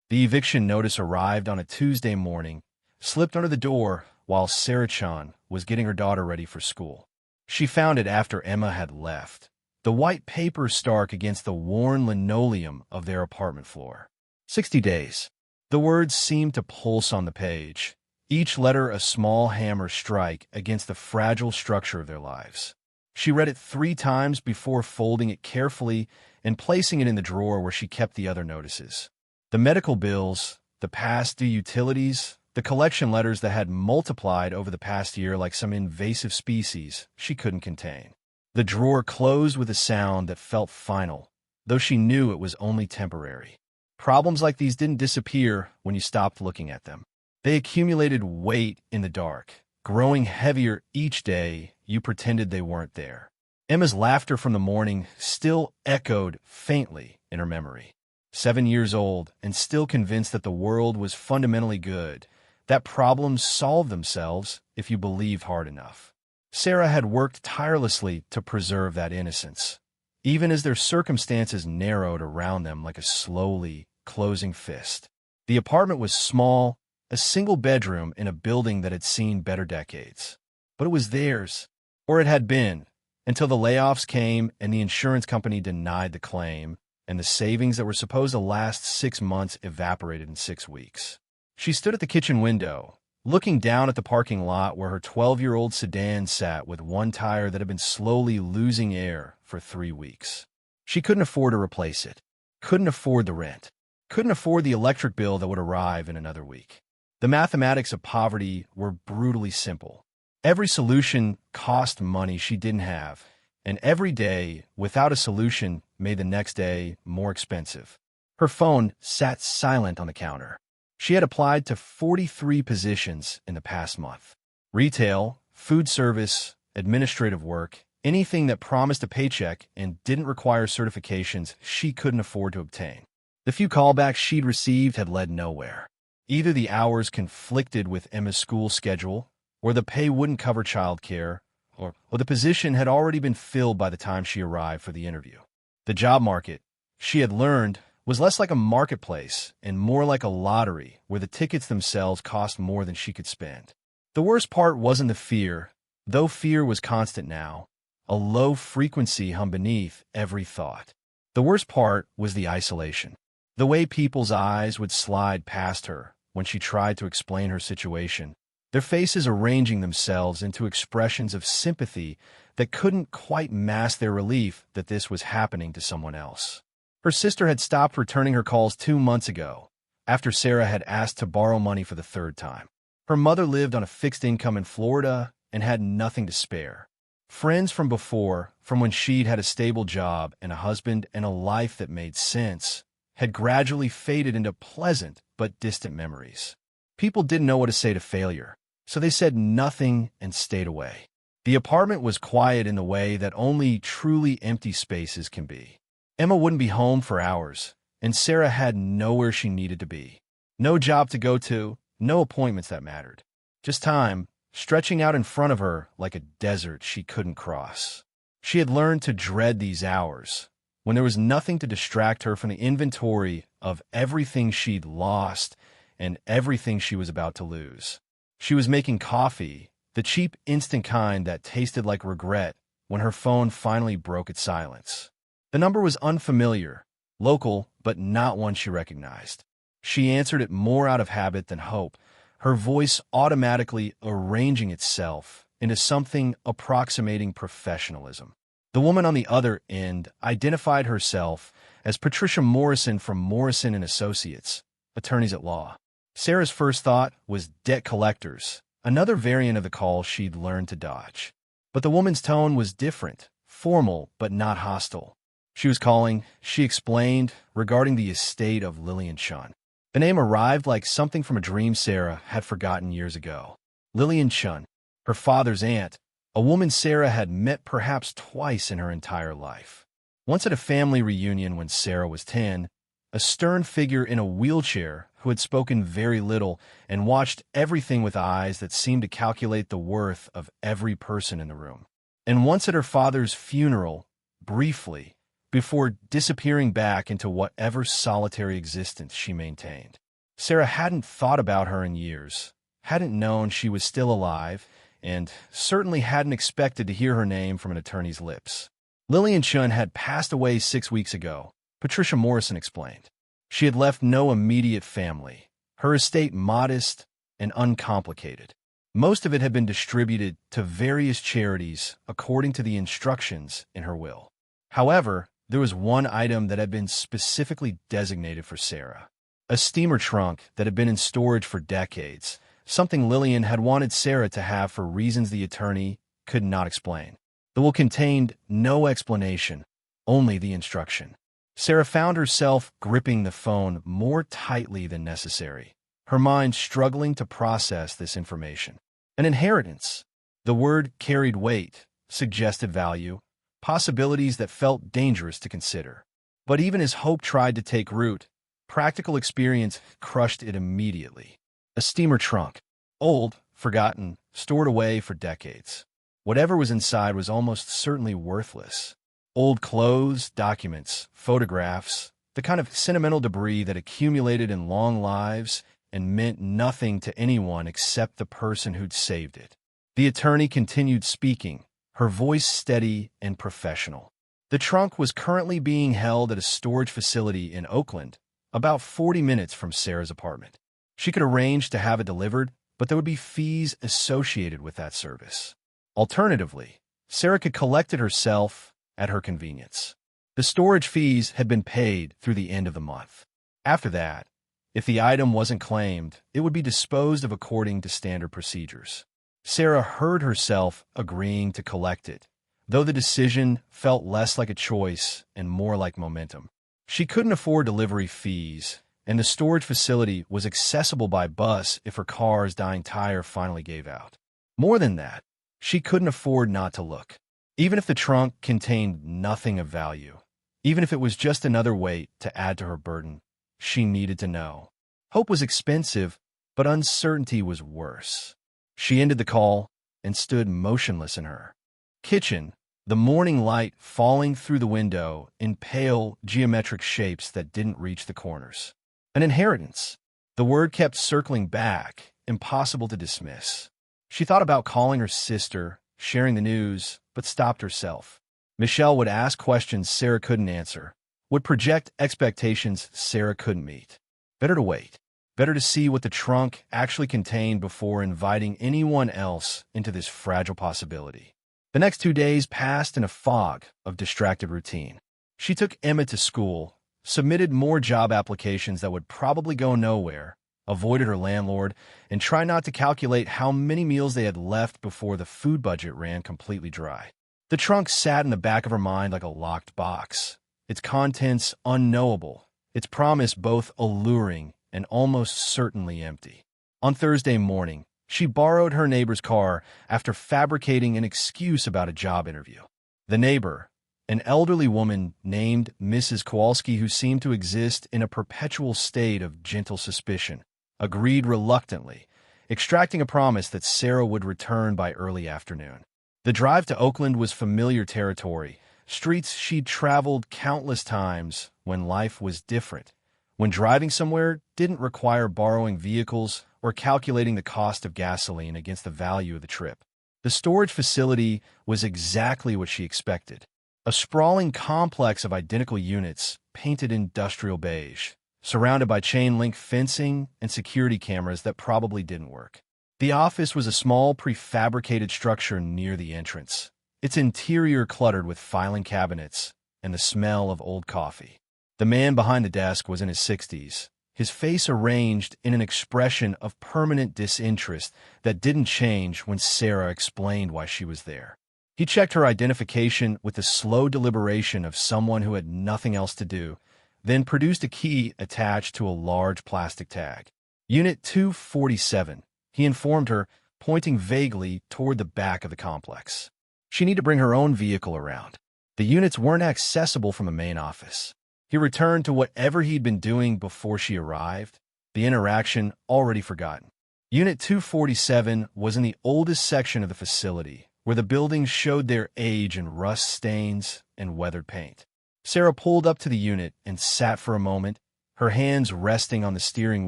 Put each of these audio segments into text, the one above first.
The eviction notice arrived on a Tuesday morning, slipped under the door while Sarah Chen was getting her daughter ready for school. She found it after Emma had left, the white paper stark against the worn linoleum of their apartment floor. 60 days. The words seemed to pulse on the page, each letter a small hammer strike against the fragile structure of their lives. She read it 3 times before folding it carefully and placing it in the drawer where she kept the other notices. The medical bills, the past due utilities, the collection letters that had multiplied over the past year like some invasive species she couldn't contain. The drawer closed with a sound that felt final, though she knew it was only temporary. Problems like these didn't disappear when you stopped looking at them. They accumulated weight in the dark, growing heavier each day you pretended they weren't there. Emma's laughter from the morning still echoed faintly in her memory. 7 years old and still convinced that the world was fundamentally good, that problems solve themselves if you believed hard enough. Sarah had worked tirelessly to preserve that innocence, even as their circumstances narrowed around them like a slowly closing fist. The apartment was small, a single bedroom in a building that had seen better decades. But it was theirs, or it had been, until the layoffs came and the insurance company denied the claim, and the savings that were supposed to last 6 months evaporated in 6 weeks. She stood at the kitchen window, looking down at the parking lot where her 12-year-old sedan sat with one tire that had been slowly losing air for 3 weeks. She couldn't afford to replace it, couldn't afford the rent, couldn't afford the electric bill that would arrive in another week. The mathematics of poverty were brutally simple. Every solution cost money she didn't have, and every day without a solution made the next day more expensive. Her phone sat silent on the counter. She had applied to 43 positions in the past month. Retail, food service, administrative work, anything that promised a paycheck and didn't require certifications she couldn't afford to obtain. The few callbacks she'd received had led nowhere. Either the hours conflicted with Emma's school schedule, or the pay wouldn't cover childcare, or the position had already been filled by the time she arrived for the interview. The job market, she had learned, was less like a marketplace and more like a lottery where the tickets themselves cost more than she could spend. The worst part wasn't the fear, though fear was constant now. A low frequency hum beneath every thought. The worst part was the isolation. The way people's eyes would slide past her when she tried to explain her situation, their faces arranging themselves into expressions of sympathy that couldn't quite mask their relief that this was happening to someone else. Her sister had stopped returning her calls 2 months ago, after Sarah had asked to borrow money for the 3rd time. Her mother lived on a fixed income in Florida and had nothing to spare. Friends from before, from when she'd had a stable job and a husband and a life that made sense, had gradually faded into pleasant but distant memories. People didn't know what to say to failure, so they said nothing and stayed away. The apartment was quiet in the way that only truly empty spaces can be. Emma wouldn't be home for hours, and Sarah had nowhere she needed to be. No job to go to, no appointments that mattered. Just time, stretching out in front of her like a desert she couldn't cross. She had learned to dread these hours, when there was nothing to distract her from the inventory of everything she'd lost and everything she was about to lose. She was making coffee, the cheap instant kind that tasted like regret, when her phone finally broke its silence. The number was unfamiliar, local, but not one she recognized. She answered it more out of habit than hope, her voice automatically arranging itself into something approximating professionalism. The woman on the other end identified herself as Patricia Morrison from Morrison & Associates, attorneys at law. Sarah's first thought was debt collectors, another variant of the call she'd learned to dodge. But the woman's tone was different, formal but not hostile. She was calling, she explained, regarding the estate of Lillian Chun. The name arrived like something from a dream Sarah had forgotten years ago. Lillian Chun, her father's aunt, a woman Sarah had met perhaps twice in her entire life. Once at a family reunion when Sarah was 10, a stern figure in a wheelchair who had spoken very little and watched everything with eyes that seemed to calculate the worth of every person in the room. And once at her father's funeral, briefly, before disappearing back into whatever solitary existence she maintained. Sarah hadn't thought about her in years, hadn't known she was still alive, and certainly hadn't expected to hear her name from an attorney's lips. Lillian Chun had passed away 6 weeks ago, Patricia Morrison explained. She had left no immediate family, her estate modest and uncomplicated. Most of it had been distributed to various charities according to the instructions in her will. However, there was one item that had been specifically designated for Sarah. A steamer trunk that had been in storage for decades, something Lillian had wanted Sarah to have for reasons the attorney could not explain. The will contained no explanation, only the instruction. Sarah found herself gripping the phone more tightly than necessary, her mind struggling to process this information. An inheritance. The word carried weight, suggested value, possibilities that felt dangerous to consider. But even as hope tried to take root, practical experience crushed it immediately. A steamer trunk. Old, forgotten, stored away for decades. Whatever was inside was almost certainly worthless. Old clothes, documents, photographs, the kind of sentimental debris that accumulated in long lives and meant nothing to anyone except the person who'd saved it. The attorney continued speaking, her voice steady and professional. The trunk was currently being held at a storage facility in Oakland, about 40 minutes from Sarah's apartment. She could arrange to have it delivered, but there would be fees associated with that service. Alternatively, Sarah could collect it herself at her convenience. The storage fees had been paid through the end of the month. After that, if the item wasn't claimed, it would be disposed of according to standard procedures. Sarah heard herself agreeing to collect it, though the decision felt less like a choice and more like momentum. She couldn't afford delivery fees, and the storage facility was accessible by bus if her car's dying tire finally gave out. More than that, she couldn't afford not to look. Even if the trunk contained nothing of value, even if it was just another weight to add to her burden, she needed to know. Hope was expensive, but uncertainty was worse. She ended the call and stood motionless in her kitchen, the morning light falling through the window in pale, geometric shapes that didn't reach the corners. An inheritance. The word kept circling back, impossible to dismiss. She thought about calling her sister, sharing the news, but stopped herself. Michelle would ask questions Sarah couldn't answer, would project expectations Sarah couldn't meet. Better to wait. Better to see what the trunk actually contained before inviting anyone else into this fragile possibility. The next 2 days passed in a fog of distracted routine. She took Emma to school, submitted more job applications that would probably go nowhere, avoided her landlord, and tried not to calculate how many meals they had left before the food budget ran completely dry. The trunk sat in the back of her mind like a locked box, its contents unknowable, its promise both alluring and almost certainly empty. On Thursday morning, she borrowed her neighbor's car after fabricating an excuse about a job interview. The neighbor, an elderly woman named Mrs. Kowalski who seemed to exist in a perpetual state of gentle suspicion, agreed reluctantly, extracting a promise that Sarah would return by early afternoon. The drive to Oakland was familiar territory, streets she'd traveled countless times when life was different, when driving somewhere didn't require borrowing vehicles or calculating the cost of gasoline against the value of the trip. The storage facility was exactly what she expected. A sprawling complex of identical units painted industrial beige, surrounded by chain-link fencing and security cameras that probably didn't work. The office was a small prefabricated structure near the entrance, its interior cluttered with filing cabinets and the smell of old coffee. The man behind the desk was in his 60s, his face arranged in an expression of permanent disinterest that didn't change when Sarah explained why she was there. He checked her identification with the slow deliberation of someone who had nothing else to do, then produced a key attached to a large plastic tag. Unit 247, he informed her, pointing vaguely toward the back of the complex. She needed to bring her own vehicle around. The units weren't accessible from the main office. He returned to whatever he'd been doing before she arrived, the interaction already forgotten. Unit 247 was in the oldest section of the facility, where the buildings showed their age in rust stains and weathered paint. Sarah pulled up to the unit and sat for a moment, her hands resting on the steering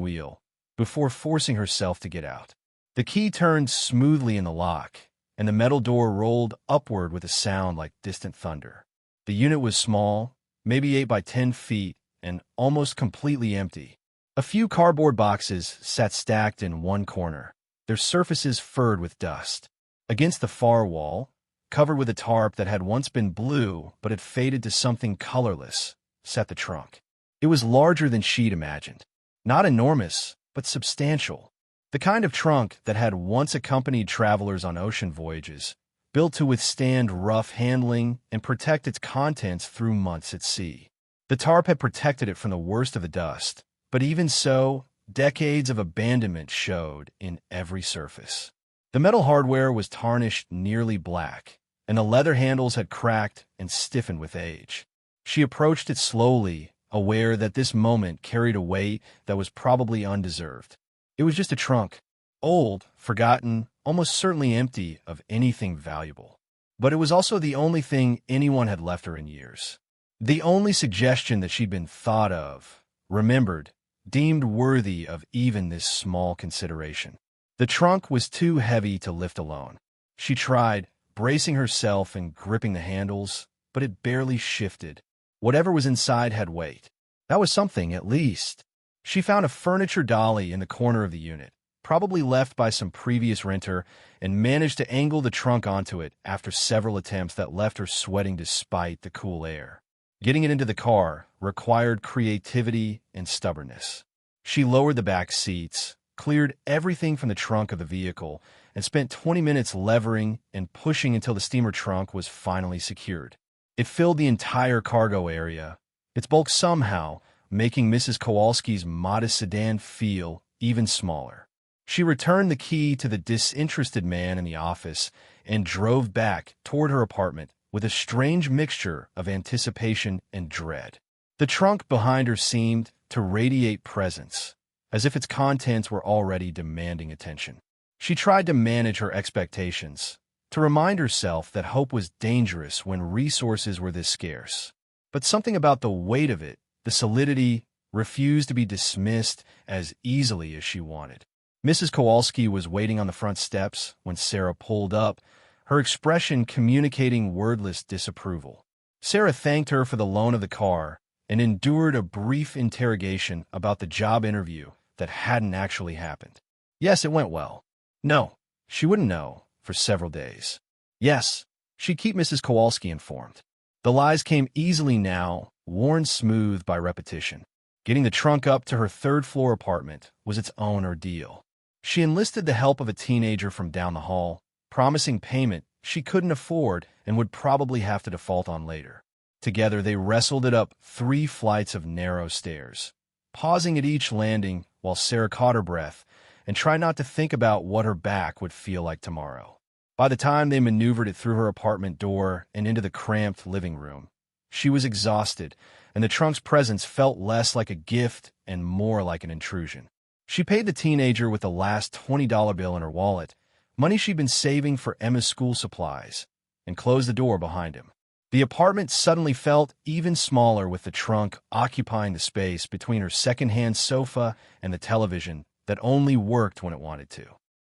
wheel, before forcing herself to get out. The key turned smoothly in the lock, and the metal door rolled upward with a sound like distant thunder. The unit was small, maybe 8 by 10 feet, and almost completely empty. A few cardboard boxes sat stacked in one corner, their surfaces furred with dust. Against the far wall, covered with a tarp that had once been blue but had faded to something colorless, sat the trunk. It was larger than she'd imagined. Not enormous, but substantial. The kind of trunk that had once accompanied travelers on ocean voyages, built to withstand rough handling and protect its contents through months at sea. The tarp had protected it from the worst of the dust, but even so, decades of abandonment showed in every surface. The metal hardware was tarnished nearly black, and the leather handles had cracked and stiffened with age. She approached it slowly, aware that this moment carried a weight that was probably undeserved. It was just a trunk, old, forgotten, almost certainly empty of anything valuable. But it was also the only thing anyone had left her in years. The only suggestion that she'd been thought of, remembered, deemed worthy of even this small consideration. The trunk was too heavy to lift alone. She tried, bracing herself and gripping the handles, but it barely shifted. Whatever was inside had weight. That was something, at least. She found a furniture dolly in the corner of the unit, probably left by some previous renter, and managed to angle the trunk onto it after several attempts that left her sweating despite the cool air. Getting it into the car required creativity and stubbornness. She lowered the back seats, cleared everything from the trunk of the vehicle, and spent 20 minutes levering and pushing until the steamer trunk was finally secured. It filled the entire cargo area, its bulk somehow making Mrs. Kowalski's modest sedan feel even smaller. She returned the key to the disinterested man in the office and drove back toward her apartment with a strange mixture of anticipation and dread. The trunk behind her seemed to radiate presence, as if its contents were already demanding attention. She tried to manage her expectations, to remind herself that hope was dangerous when resources were this scarce. But something about the weight of it, the solidity, refused to be dismissed as easily as she wanted. Mrs. Kowalski was waiting on the front steps when Sarah pulled up, her expression communicating wordless disapproval. Sarah thanked her for the loan of the car and endured a brief interrogation about the job interview that hadn't actually happened. Yes, it went well. No, she wouldn't know for several days. Yes, she'd keep Mrs. Kowalski informed. The lies came easily now, worn smooth by repetition. Getting the trunk up to her third-floor apartment was its own ordeal. She enlisted the help of a teenager from down the hall, promising payment she couldn't afford and would probably have to default on later. Together, they wrestled it up 3 flights of narrow stairs, pausing at each landing while Sarah caught her breath and tried not to think about what her back would feel like tomorrow. By the time they maneuvered it through her apartment door and into the cramped living room, she was exhausted, and the trunk's presence felt less like a gift and more like an intrusion. She paid the teenager with the last $20 bill in her wallet, money she'd been saving for Emma's school supplies, and closed the door behind him. The apartment suddenly felt even smaller with the trunk occupying the space between her second-hand sofa and the television that only worked when it wanted to.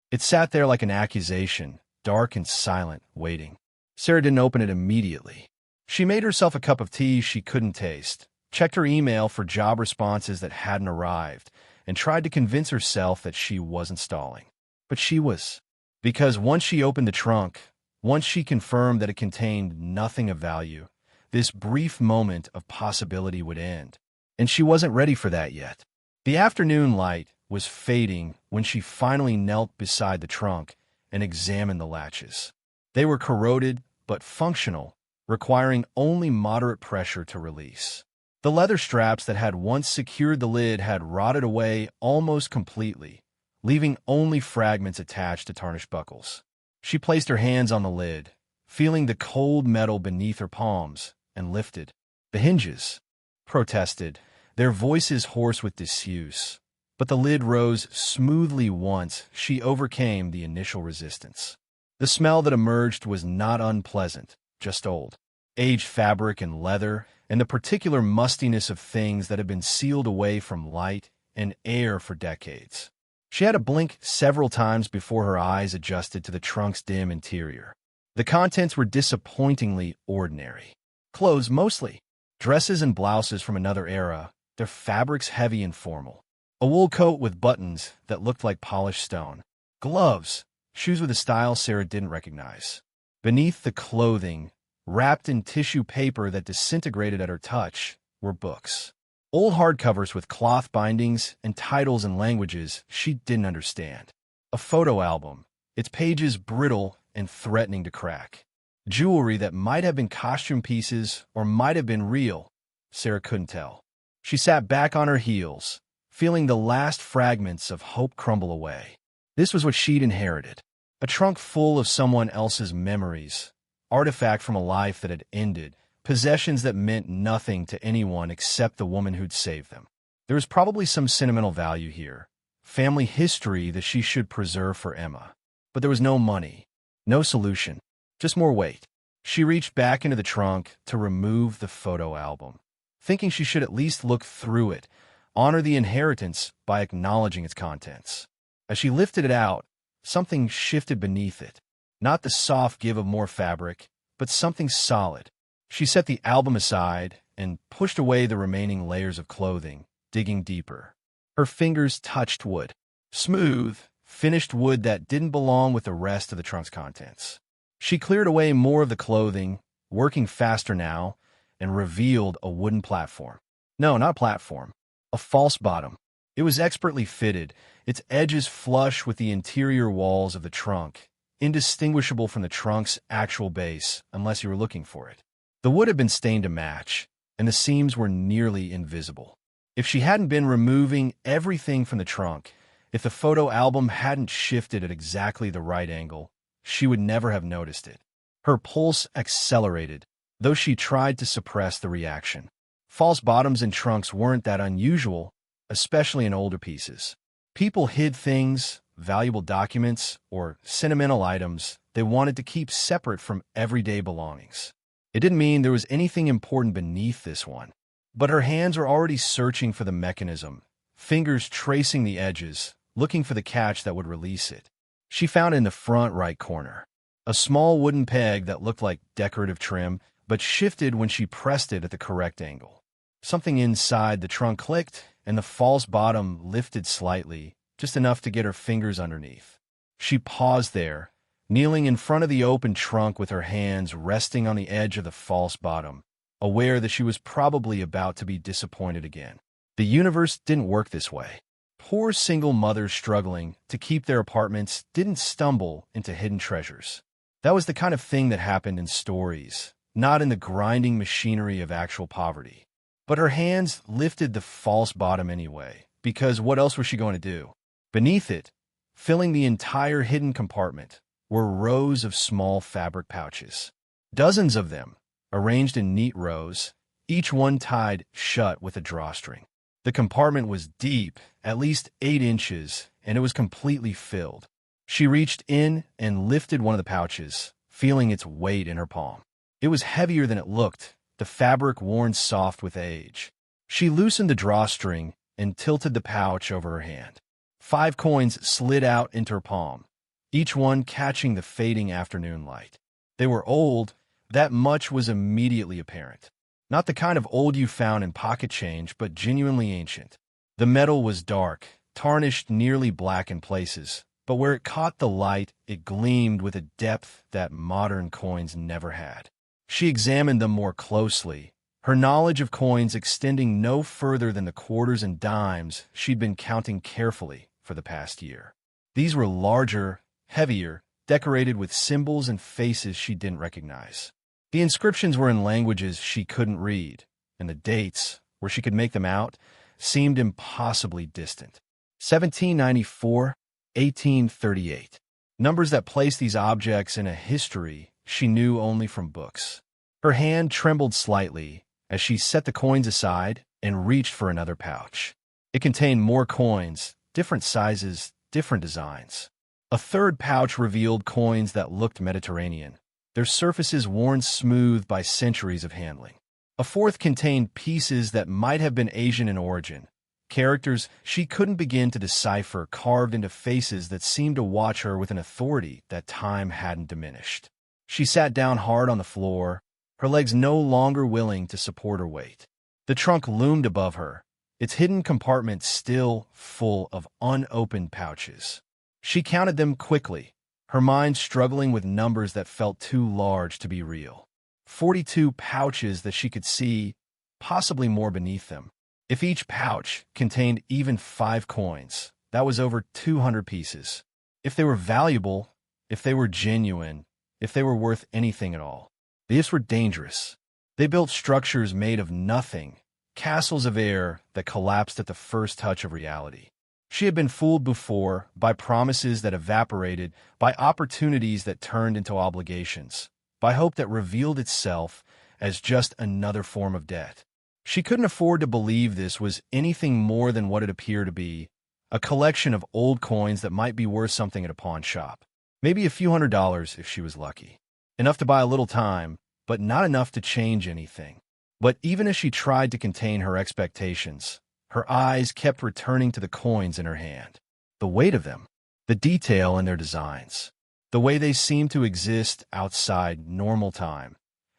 It sat there like an accusation, dark and silent, waiting. Sarah didn't open it immediately. She made herself a cup of tea she couldn't taste, checked her email for job responses that hadn't arrived, and tried to convince herself that she wasn't stalling. But she was. Because once she opened the trunk, once she confirmed that it contained nothing of value, this brief moment of possibility would end. And she wasn't ready for that yet. The afternoon light was fading when she finally knelt beside the trunk and examined the latches. They were corroded but functional, requiring only moderate pressure to release. The leather straps that had once secured the lid had rotted away almost completely, leaving only fragments attached to tarnished buckles. She placed her hands on the lid, feeling the cold metal beneath her palms, and lifted. The hinges protested, their voices hoarse with disuse. But the lid rose smoothly once she overcame the initial resistance. The smell that emerged was not unpleasant, just old. Aged fabric and leather, and the particular mustiness of things that had been sealed away from light and air for decades. She had to blink several times before her eyes adjusted to the trunk's dim interior. The contents were disappointingly ordinary. Clothes mostly. Dresses and blouses from another era, their fabrics heavy and formal. A wool coat with buttons that looked like polished stone. Gloves. Shoes with a style Sarah didn't recognize. Beneath the clothing, wrapped in tissue paper that disintegrated at her touch, were books. Old hardcovers with cloth bindings and titles in languages she didn't understand. A photo album, its pages brittle and threatening to crack. Jewelry that might have been costume pieces or might have been real. Sarah couldn't tell. She sat back on her heels, feeling the last fragments of hope crumble away. This was what she'd inherited. A trunk full of someone else's memories, artifact from a life that had ended, possessions that meant nothing to anyone except the woman who'd saved them. There was probably some sentimental value here, family history that she should preserve for Emma. But there was no money, no solution, just more weight. She reached back into the trunk to remove the photo album, thinking she should at least look through it, honor the inheritance by acknowledging its contents. As she lifted it out, something shifted beneath it. Not the soft give of more fabric, but something solid. She set the album aside and pushed away the remaining layers of clothing, digging deeper. Her fingers touched wood. Smooth, finished wood that didn't belong with the rest of the trunk's contents. She cleared away more of the clothing, working faster now, and revealed a wooden platform. No, not a platform. A false bottom. It was expertly fitted, its edges flush with the interior walls of the trunk, indistinguishable from the trunk's actual base unless you were looking for it. The wood had been stained to match, and the seams were nearly invisible. If she hadn't been removing everything from the trunk, if the photo album hadn't shifted at exactly the right angle, she would never have noticed it. Her pulse accelerated, though she tried to suppress the reaction. False bottoms in trunks weren't that unusual, especially in older pieces. People hid things, valuable documents, or sentimental items they wanted to keep separate from everyday belongings. It didn't mean there was anything important beneath this one, but her hands were already searching for the mechanism, fingers tracing the edges, looking for the catch that would release it. She found it in the front right corner. A small wooden peg that looked like decorative trim, but shifted when she pressed it at the correct angle. Something inside the trunk clicked, and the false bottom lifted slightly, just enough to get her fingers underneath. She paused there, kneeling in front of the open trunk with her hands resting on the edge of the false bottom, aware that she was probably about to be disappointed again. The universe didn't work this way. Poor single mothers struggling to keep their apartments didn't stumble into hidden treasures. That was the kind of thing that happened in stories, not in the grinding machinery of actual poverty. But her hands lifted the false bottom anyway, because what else was she going to do? Beneath it, filling the entire hidden compartment, were rows of small fabric pouches. Dozens of them, arranged in neat rows, each one tied shut with a drawstring. The compartment was deep, at least 8 inches, and it was completely filled. She reached in and lifted one of the pouches, feeling its weight in her palm. It was heavier than it looked, the fabric worn soft with age. She loosened the drawstring and tilted the pouch over her hand. 5 coins slid out into her palm, each one catching the fading afternoon light. They were old, that much was immediately apparent. Not the kind of old you found in pocket change, but genuinely ancient. The metal was dark, tarnished nearly black in places, but where it caught the light, it gleamed with a depth that modern coins never had. She examined them more closely, her knowledge of coins extending no further than the quarters and dimes she'd been counting carefully for the past year. These were larger, heavier, decorated with symbols and faces she didn't recognize. The inscriptions were in languages she couldn't read, and the dates, where she could make them out, seemed impossibly distant. 1794, 1838. Numbers that placed these objects in a history she knew only from books. Her hand trembled slightly as she set the coins aside and reached for another pouch. It contained more coins, different sizes, different designs. A third pouch revealed coins that looked Mediterranean, their surfaces worn smooth by centuries of handling. A fourth contained pieces that might have been Asian in origin, characters she couldn't begin to decipher carved into faces that seemed to watch her with an authority that time hadn't diminished. She sat down hard on the floor, her legs no longer willing to support her weight. The trunk loomed above her, its hidden compartment still full of unopened pouches. She counted them quickly, her mind struggling with numbers that felt too large to be real. 42 pouches that she could see, possibly more beneath them. If each pouch contained even 5 coins, that was over 200 pieces. If they were valuable, if they were genuine, if they were worth anything at all. These were dangerous. They built structures made of nothing, castles of air that collapsed at the first touch of reality. She had been fooled before by promises that evaporated, by opportunities that turned into obligations, by hope that revealed itself as just another form of debt. She couldn't afford to believe this was anything more than what it appeared to be, a collection of old coins that might be worth something at a pawn shop. Maybe a few $100s if she was lucky. Enough to buy a little time, but not enough to change anything. But even as she tried to contain her expectations, her eyes kept returning to the coins in her hand. The weight of them, the detail in their designs, the way they seemed to exist outside normal time,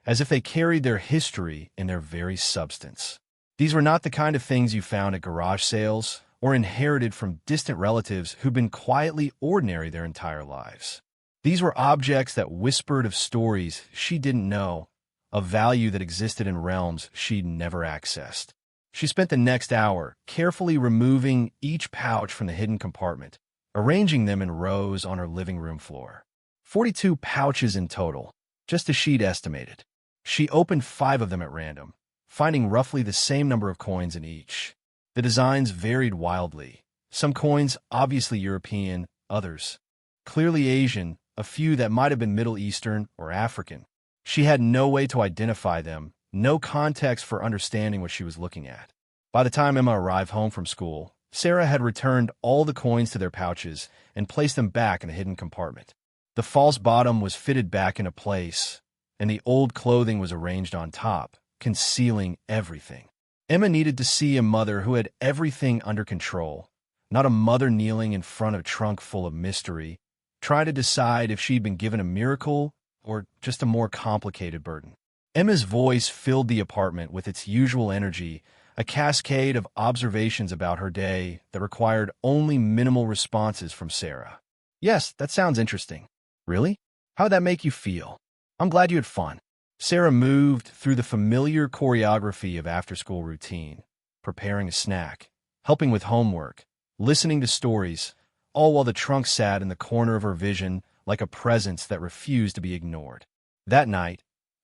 as if they carried their history in their very substance. These were not the kind of things you found at garage sales or inherited from distant relatives who'd been quietly ordinary their entire lives. These were objects that whispered of stories she didn't know, of value that existed in realms she'd never accessed. She spent the next hour carefully removing each pouch from the hidden compartment, arranging them in rows on her living room floor. 42 pouches in total, just as she'd estimated. She opened 5 of them at random, finding roughly the same number of coins in each. The designs varied wildly. Some coins obviously European, others clearly Asian, a few that might have been Middle Eastern or African. She had no way to identify them, no context for understanding what she was looking at. By the time Emma arrived home from school, Sarah had returned all the coins to their pouches and placed them back in the hidden compartment. The false bottom was fitted back into place, and the old clothing was arranged on top, concealing everything. Emma needed to see a mother who had everything under control, not a mother kneeling in front of a trunk full of mystery, trying to decide if she'd been given a miracle or just a more complicated burden. Emma's voice filled the apartment with its usual energy, a cascade of observations about her day that required only minimal responses from Sarah. Yes, that sounds interesting. Really? How'd that make you feel? I'm glad you had fun. Sarah moved through the familiar choreography of after-school routine, preparing a snack, helping with homework, listening to stories, all while the trunk sat in the corner of her vision like a presence that refused to be ignored. That night,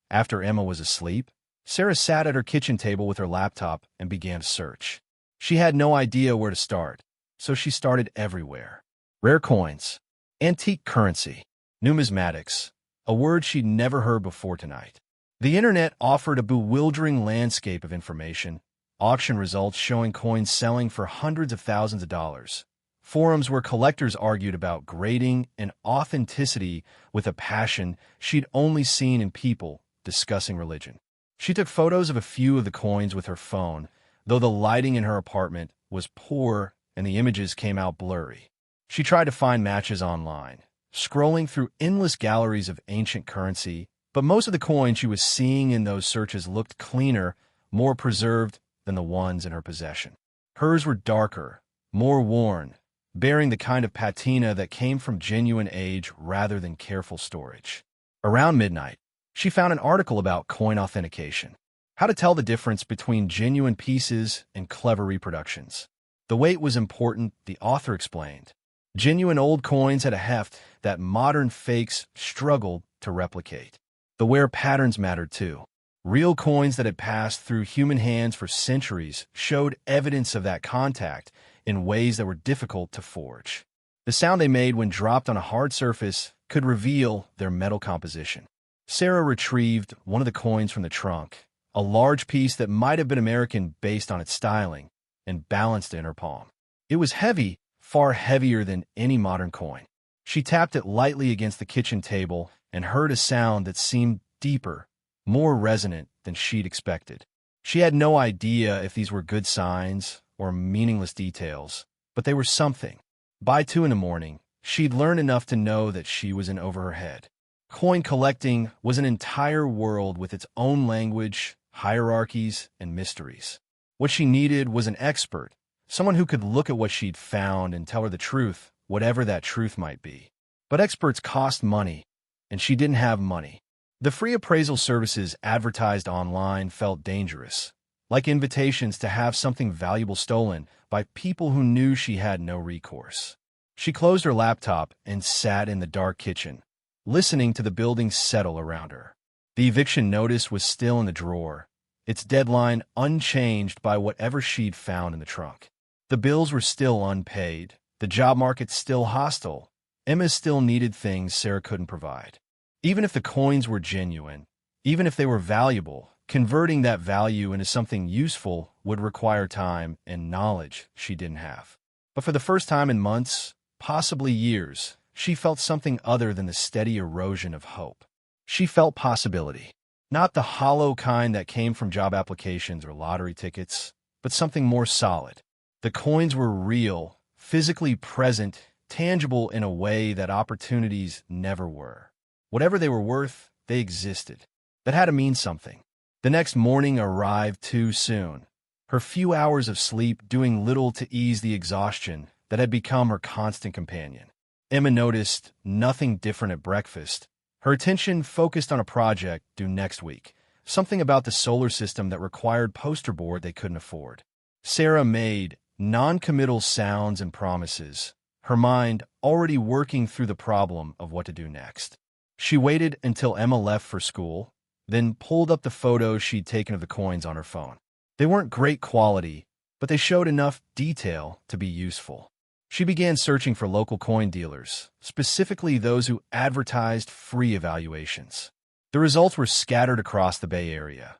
after Emma was asleep, Sarah sat at her kitchen table with her laptop and began to search. She had no idea where to start, so she started everywhere. Rare coins, antique currency, numismatics, a word she'd never heard before tonight. The internet offered a bewildering landscape of information, auction results showing coins selling for hundreds of thousands of dollars, forums where collectors argued about grading and authenticity with a passion she'd only seen in people discussing religion. She took photos of a few of the coins with her phone, though the lighting in her apartment was poor and the images came out blurry. She tried to find matches online, scrolling through endless galleries of ancient currency, but most of the coins she was seeing in those searches looked cleaner, more preserved than the ones in her possession. Hers were darker, more worn, bearing the kind of patina that came from genuine age rather than careful storage. Around midnight, she found an article about coin authentication, how to tell the difference between genuine pieces and clever reproductions. The weight was important, the author explained. Genuine old coins had a heft that modern fakes struggled to replicate. The wear patterns mattered too. Real coins that had passed through human hands for centuries showed evidence of that contact in ways that were difficult to forge. The sound they made when dropped on a hard surface could reveal their metal composition. Sarah retrieved one of the coins from the trunk, a large piece that might have been American based on its styling, and balanced it in her palm. It was heavy, far heavier than any modern coin. She tapped it lightly against the kitchen table and heard a sound that seemed deeper, more resonant than she'd expected. She had no idea if these were good signs or meaningless details, but they were something. By 2 in the morning, she'd learned enough to know that she was in over her head. Coin collecting was an entire world with its own language, hierarchies, and mysteries. What she needed was an expert, someone who could look at what she'd found and tell her the truth, whatever that truth might be. But experts cost money, and she didn't have money. The free appraisal services advertised online felt dangerous, like invitations to have something valuable stolen by people who knew she had no recourse. She closed her laptop and sat in the dark kitchen, listening to the building settle around her. The eviction notice was still in the drawer, its deadline unchanged by whatever she'd found in the trunk. The bills were still unpaid, the job market still hostile. Emma still needed things Sarah couldn't provide. Even if the coins were genuine, even if they were valuable, converting that value into something useful would require time and knowledge she didn't have. But for the first time in months, possibly years, she felt something other than the steady erosion of hope. She felt possibility. Not the hollow kind that came from job applications or lottery tickets, but something more solid. The coins were real, physically present, tangible in a way that opportunities never were. Whatever they were worth, they existed. That had to mean something. The next morning arrived too soon. Her few hours of sleep doing little to ease the exhaustion that had become her constant companion. Emma noticed nothing different at breakfast. Her attention focused on a project due next week, something about the solar system that required poster board they couldn't afford. Sarah made non-committal sounds and promises, her mind already working through the problem of what to do next. She waited until Emma left for school, then pulled up the photos she'd taken of the coins on her phone. They weren't great quality, but they showed enough detail to be useful. She began searching for local coin dealers, specifically those who advertised free evaluations. The results were scattered across the Bay Area,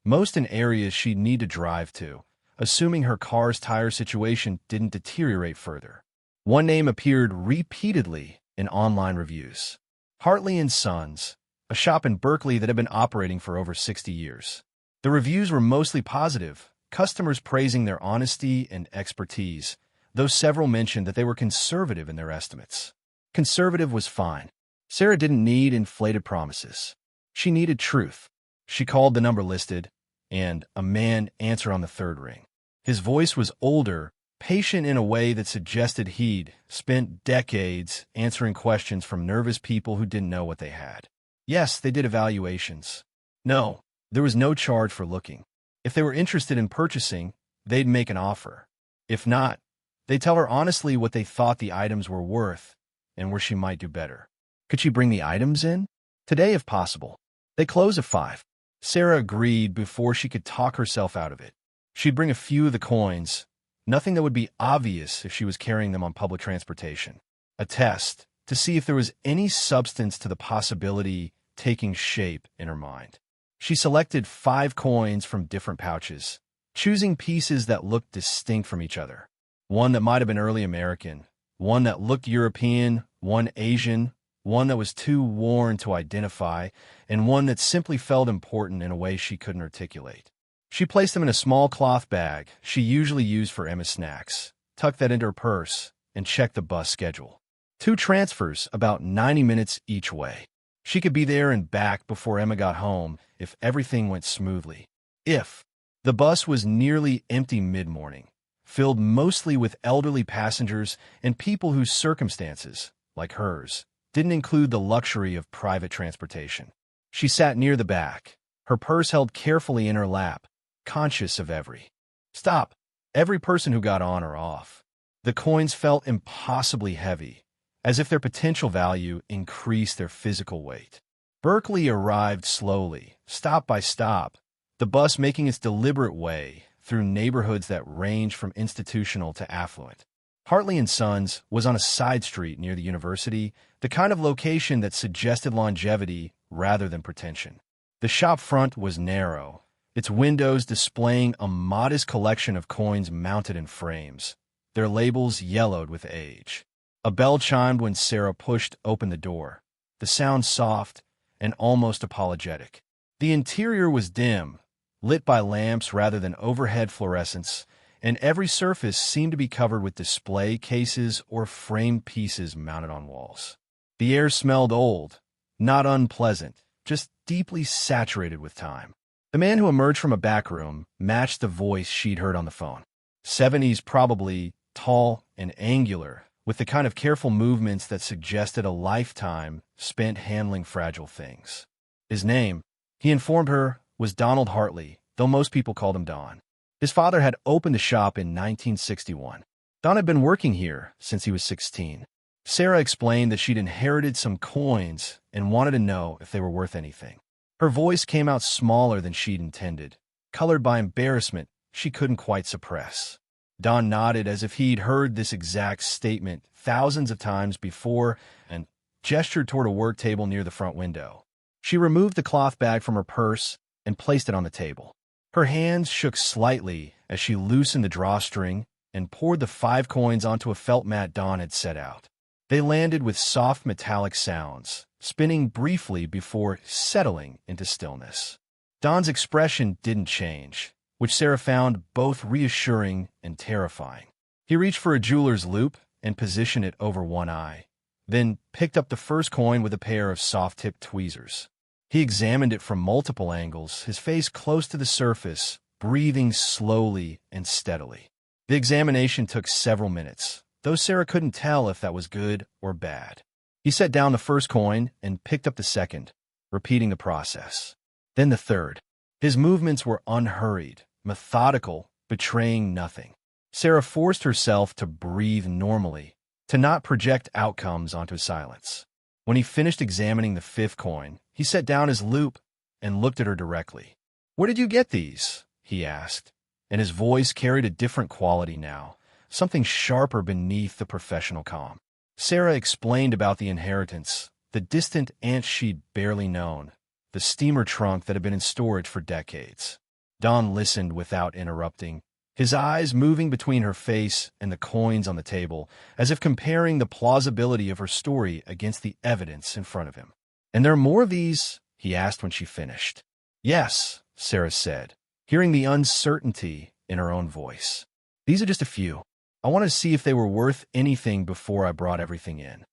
most in areas she'd need to drive to, assuming her car's tire situation didn't deteriorate further. One name appeared repeatedly in online reviews. Hartley & Sons, a shop in Berkeley that had been operating for over 60 years. The reviews were mostly positive, customers praising their honesty and expertise, though several mentioned that they were conservative in their estimates. Conservative was fine. Sarah didn't need inflated promises. She needed truth. She called the number listed, and a man answered on the third ring. His voice was older, patient in a way that suggested he'd spent decades answering questions from nervous people who didn't know what they had. Yes, they did evaluations. No, there was no charge for looking. If they were interested in purchasing, they'd make an offer. If not, they'd tell her honestly what they thought the items were worth and where she might do better. Could she bring the items in? Today, if possible. They close at 5. Sarah agreed before she could talk herself out of it. She'd bring a few of the coins, nothing that would be obvious if she was carrying them on public transportation. A test to see if there was any substance to the possibility taking shape in her mind. She selected 5 coins from different pouches, choosing pieces that looked distinct from each other. One that might have been early American, one that looked European, one Asian, one that was too worn to identify, and one that simply felt important in a way she couldn't articulate. She placed them in a small cloth bag she usually used for Emma's snacks, tucked that into her purse, and checked the bus schedule. 2 transfers about 90 minutes each way. She could be there and back before Emma got home if everything went smoothly. The bus was nearly empty mid-morning, filled mostly with elderly passengers and people whose circumstances, like hers, didn't include the luxury of private transportation. She sat near the back, her purse held carefully in her lap, conscious of every person who got on or off. The coins felt impossibly heavy, as if their potential value increased their physical weight. Berkeley arrived slowly, stop by stop, the bus making its deliberate way through neighborhoods that ranged from institutional to affluent. Hartley & Sons was on a side street near the university, the kind of location that suggested longevity rather than pretension. The shop front was narrow, its windows displaying a modest collection of coins mounted in frames, their labels yellowed with age. A bell chimed when Sarah pushed open the door, the sound soft and almost apologetic. The interior was dim, lit by lamps rather than overhead fluorescents, and every surface seemed to be covered with display cases or framed pieces mounted on walls. The air smelled old, not unpleasant, just deeply saturated with time. The man who emerged from a back room matched the voice she'd heard on the phone. 70s probably, tall and angular, with the kind of careful movements that suggested a lifetime spent handling fragile things. His name, he informed her, was Donald Hartley, though most people called him Don. His father had opened the shop in 1961. Don had been working here since he was 16. Sarah explained that she'd inherited some coins and wanted to know if they were worth anything. Her voice came out smaller than she'd intended, colored by embarrassment she couldn't quite suppress. Don nodded as if he'd heard this exact statement thousands of times before and gestured toward a work table near the front window. She removed the cloth bag from her purse and placed it on the table. Her hands shook slightly as she loosened the drawstring and poured the 5 coins onto a felt mat Don had set out. They landed with soft metallic sounds, spinning briefly before settling into stillness. Don's expression didn't change, which Sarah found both reassuring and terrifying. He reached for a jeweler's loupe and positioned it over one eye, then picked up the first coin with a pair of soft-tipped tweezers. He examined it from multiple angles, his face close to the surface, breathing slowly and steadily. The examination took several minutes, though Sarah couldn't tell if that was good or bad. He set down the first coin and picked up the second, repeating the process. Then the third. His movements were unhurried, methodical, betraying nothing. Sarah forced herself to breathe normally, to not project outcomes onto silence. When he finished examining the 5th coin, he set down his loupe and looked at her directly. "Where did you get these?" he asked, and his voice carried a different quality now, something sharper beneath the professional calm. Sarah explained about the inheritance, the distant aunt she'd barely known, the steamer trunk that had been in storage for decades. Don listened without interrupting, his eyes moving between her face and the coins on the table, as if comparing the plausibility of her story against the evidence in front of him. "And there are more of these?" he asked when she finished. "Yes," Sarah said, hearing the uncertainty in her own voice. "These are just a few. I wanted to see if they were worth anything before I brought everything in."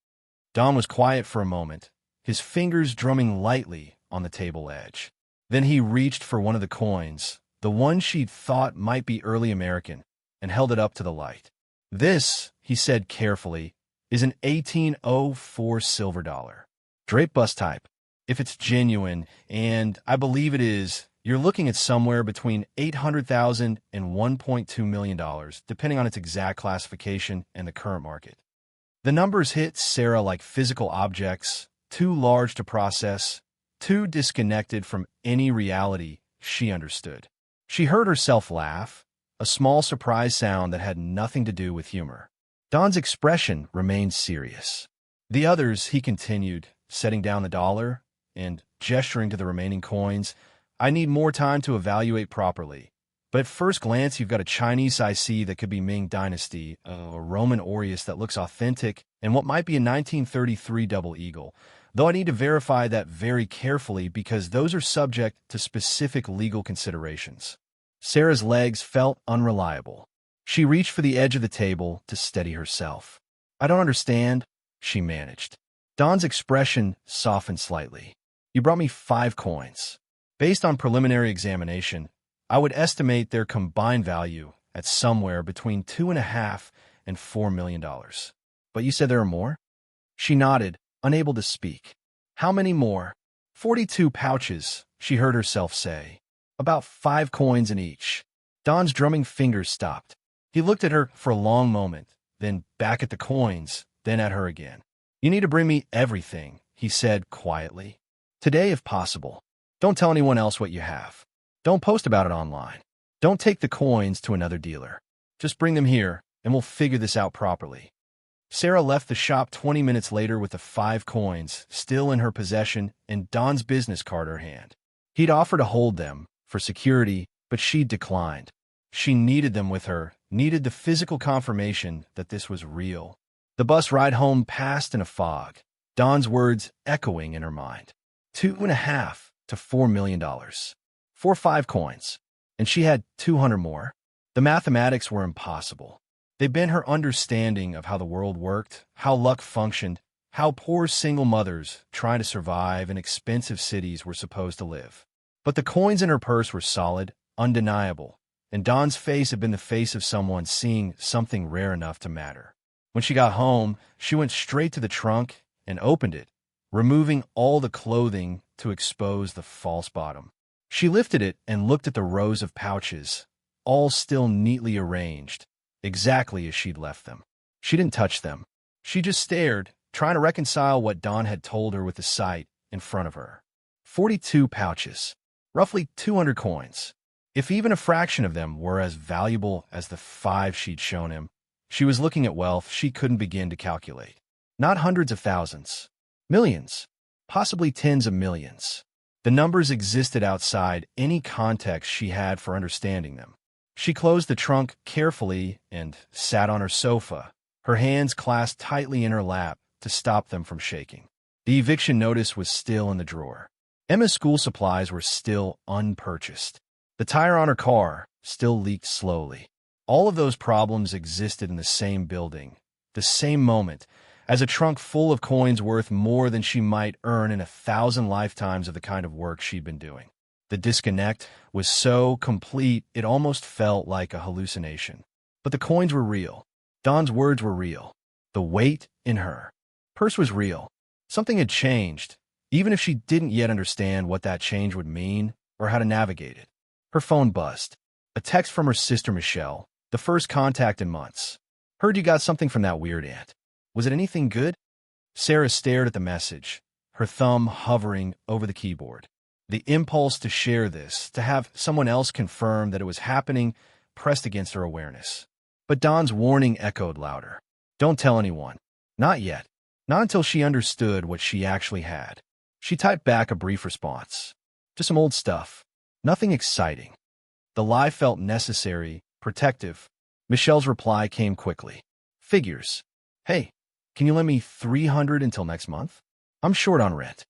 Don was quiet for a moment, his fingers drumming lightly on the table edge. Then he reached for one of the coins, the one she'd thought might be early American, and held it up to the light. "This," he said carefully, "is an 1804 silver dollar. Drape bust type. If it's genuine, and I believe it is, you're looking at somewhere between $800,000 and $1.2 million, depending on its exact classification and the current market." The numbers hit Sarah like physical objects, too large to process, too disconnected from any reality she understood. She heard herself laugh, a small surprise sound that had nothing to do with humor. Don's expression remained serious. "The others," he continued, setting down the dollar and gesturing to the remaining coins, "I need more time to evaluate properly. But at first glance, you've got a Chinese IC that could be Ming Dynasty, a Roman Aureus that looks authentic, and what might be a 1933 double eagle, though I need to verify that very carefully because those are subject to specific legal considerations." Sarah's legs felt unreliable. She reached for the edge of the table to steady herself. "I don't understand," she managed. Don's expression softened slightly. "You brought me 5 coins. Based on preliminary examination, I would estimate their combined value at somewhere between $2.5 and $4 million. But you said there are more?" She nodded, unable to speak. "How many more?" 42 pouches, she heard herself say. "About 5 coins in each." Don's drumming fingers stopped. He looked at her for a long moment, then back at the coins, then at her again. "You need to bring me everything," he said quietly. "Today, if possible. Don't tell anyone else what you have. Don't post about it online. Don't take the coins to another dealer. Just bring them here, and we'll figure this out properly." Sarah left the shop 20 minutes later with the 5 coins still in her possession and Don's business card in her hand. He'd offered to hold them for security, but she'd declined. She needed them with her, needed the physical confirmation that this was real. The bus ride home passed in a fog, Don's words echoing in her mind. 2.5. to $4 million. 5 coins. And she had 200 more. The mathematics were impossible. They bent her understanding of how the world worked, how luck functioned, how poor single mothers trying to survive in expensive cities were supposed to live. But the coins in her purse were solid, undeniable, and Dawn's face had been the face of someone seeing something rare enough to matter. When she got home, she went straight to the trunk and opened it, removing all the clothing to expose the false bottom. She lifted it and looked at the rows of pouches, all still neatly arranged, exactly as she'd left them. She didn't touch them. She just stared, trying to reconcile what Dawn had told her with the sight in front of her. 42 pouches, roughly 200 coins. If even a fraction of them were as valuable as the 5 she'd shown him, she was looking at wealth she couldn't begin to calculate. Not hundreds of thousands, millions, possibly tens of millions. The numbers existed outside any context she had for understanding them. She closed the trunk carefully and sat on her sofa, her hands clasped tightly in her lap to stop them from shaking. The eviction notice was still in the drawer. Emma's school supplies were still unpurchased. The tire on her car still leaked slowly. All of those problems existed in the same building, the same moment, as a trunk full of coins worth more than she might earn in 1,000 lifetimes of the kind of work she'd been doing. The disconnect was so complete it almost felt like a hallucination. But the coins were real. Dawn's words were real. The weight in her purse was real. Something had changed, even if she didn't yet understand what that change would mean or how to navigate it. Her phone buzzed. A text from her sister Michelle, the first contact in months. "Heard you got something from that weird aunt. Was it anything good?" Sarah stared at the message, her thumb hovering over the keyboard. The impulse to share this, to have someone else confirm that it was happening, pressed against her awareness. But Dawn's warning echoed louder. Don't tell anyone. Not yet. Not until she understood what she actually had. She typed back a brief response. Just some old stuff. Nothing exciting. The lie felt necessary, protective. Michelle's reply came quickly. Figures. Hey, can you lend me $300 until next month? I'm short on rent.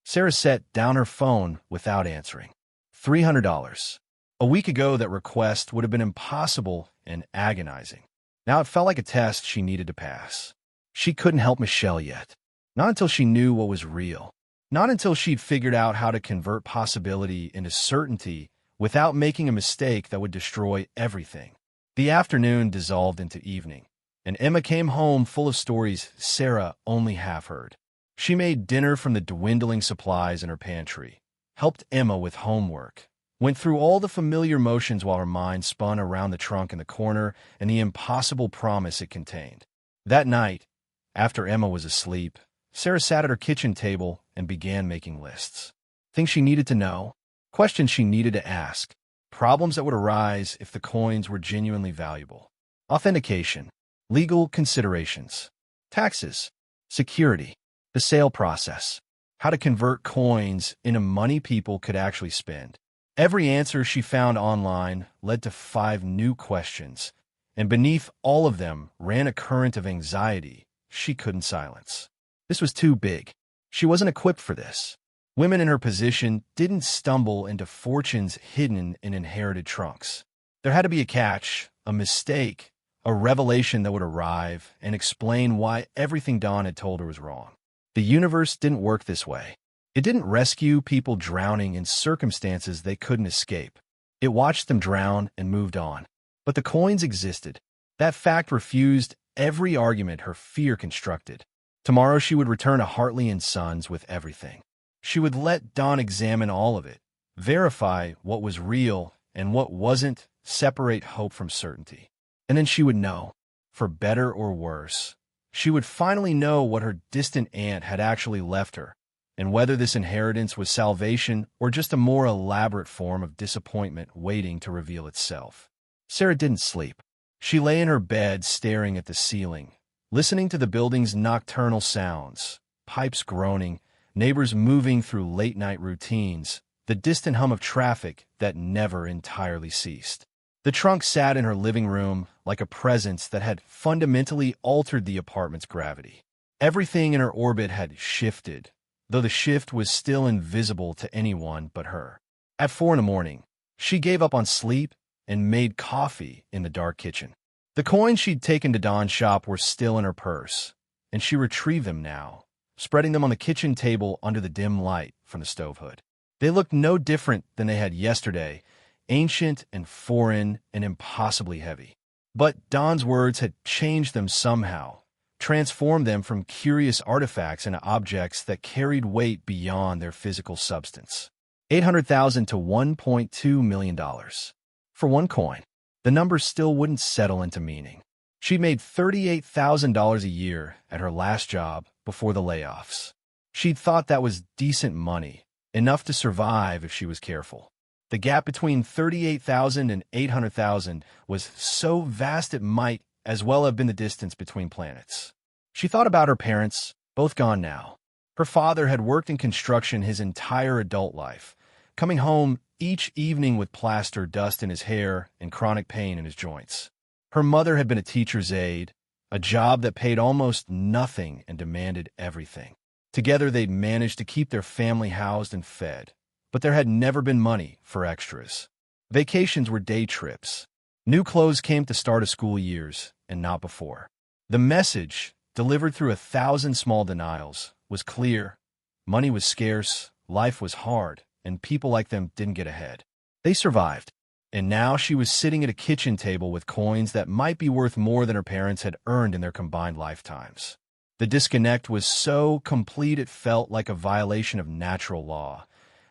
Sarah set down her phone without answering. $300. A week ago, that request would have been impossible and agonizing. Now it felt like a test she needed to pass. She couldn't help Michelle yet. Not until she knew what was real. Not until she'd figured out how to convert possibility into certainty without making a mistake that would destroy everything. The afternoon dissolved into evening, and Emma came home full of stories Sarah only half heard. She made dinner from the dwindling supplies in her pantry, helped Emma with homework, went through all the familiar motions while her mind spun around the trunk in the corner and the impossible promise it contained. That night, after Emma was asleep, Sarah sat at her kitchen table and began making lists. Things she needed to know, questions she needed to ask, problems that would arise if the coins were genuinely valuable. Authentication, legal considerations, taxes, security, the sale process, how to convert coins into money people could actually spend. Every answer she found online led to 5 new questions, and beneath all of them ran a current of anxiety she couldn't silence. This was too big. She wasn't equipped for this. Women in her position didn't stumble into fortunes hidden in inherited trunks. There had to be a catch, a mistake, a revelation that would arrive and explain why everything Dawn had told her was wrong. The universe didn't work this way. It didn't rescue people drowning in circumstances they couldn't escape. It watched them drown and moved on. But the coins existed. That fact refused every argument her fear constructed. Tomorrow she would return to Hartley & Sons with everything. She would let Dawn examine all of it, verify what was real and what wasn't, separate hope from certainty. And then she would know, for better or worse. She would finally know what her distant aunt had actually left her, and whether this inheritance was salvation or just a more elaborate form of disappointment waiting to reveal itself. Sarah didn't sleep. She lay in her bed staring at the ceiling, listening to the building's nocturnal sounds, pipes groaning, neighbors moving through late-night routines, the distant hum of traffic that never entirely ceased. The trunk sat in her living room like a presence that had fundamentally altered the apartment's gravity. Everything in her orbit had shifted, though the shift was still invisible to anyone but her. At 4 in the morning, she gave up on sleep and made coffee in the dark kitchen. The coins she'd taken to Don's shop were still in her purse, and she retrieved them now, spreading them on the kitchen table under the dim light from the stove hood. They looked no different than they had yesterday, ancient and foreign and impossibly heavy. But Don's words had changed them somehow, transformed them from curious artifacts into objects that carried weight beyond their physical substance. $800,000 to $1.2 million. For one coin, the number still wouldn't settle into meaning. She made $38,000 a year at her last job before the layoffs. She'd thought that was decent money, enough to survive if she was careful. The gap between $38,000 and $800,000 was so vast it might as well have been the distance between planets. She thought about her parents, both gone now. Her father had worked in construction his entire adult life, coming home each evening with plaster dust in his hair and chronic pain in his joints. Her mother had been a teacher's aide, a job that paid almost nothing and demanded everything. Together they'd managed to keep their family housed and fed, but there had never been money for extras. Vacations were day trips. New clothes came to start of school years, and not before. The message, delivered through 1,000 small denials, was clear. Money was scarce, life was hard, and people like them didn't get ahead. They survived, and now she was sitting at a kitchen table with coins that might be worth more than her parents had earned in their combined lifetimes. The disconnect was so complete it felt like a violation of natural law,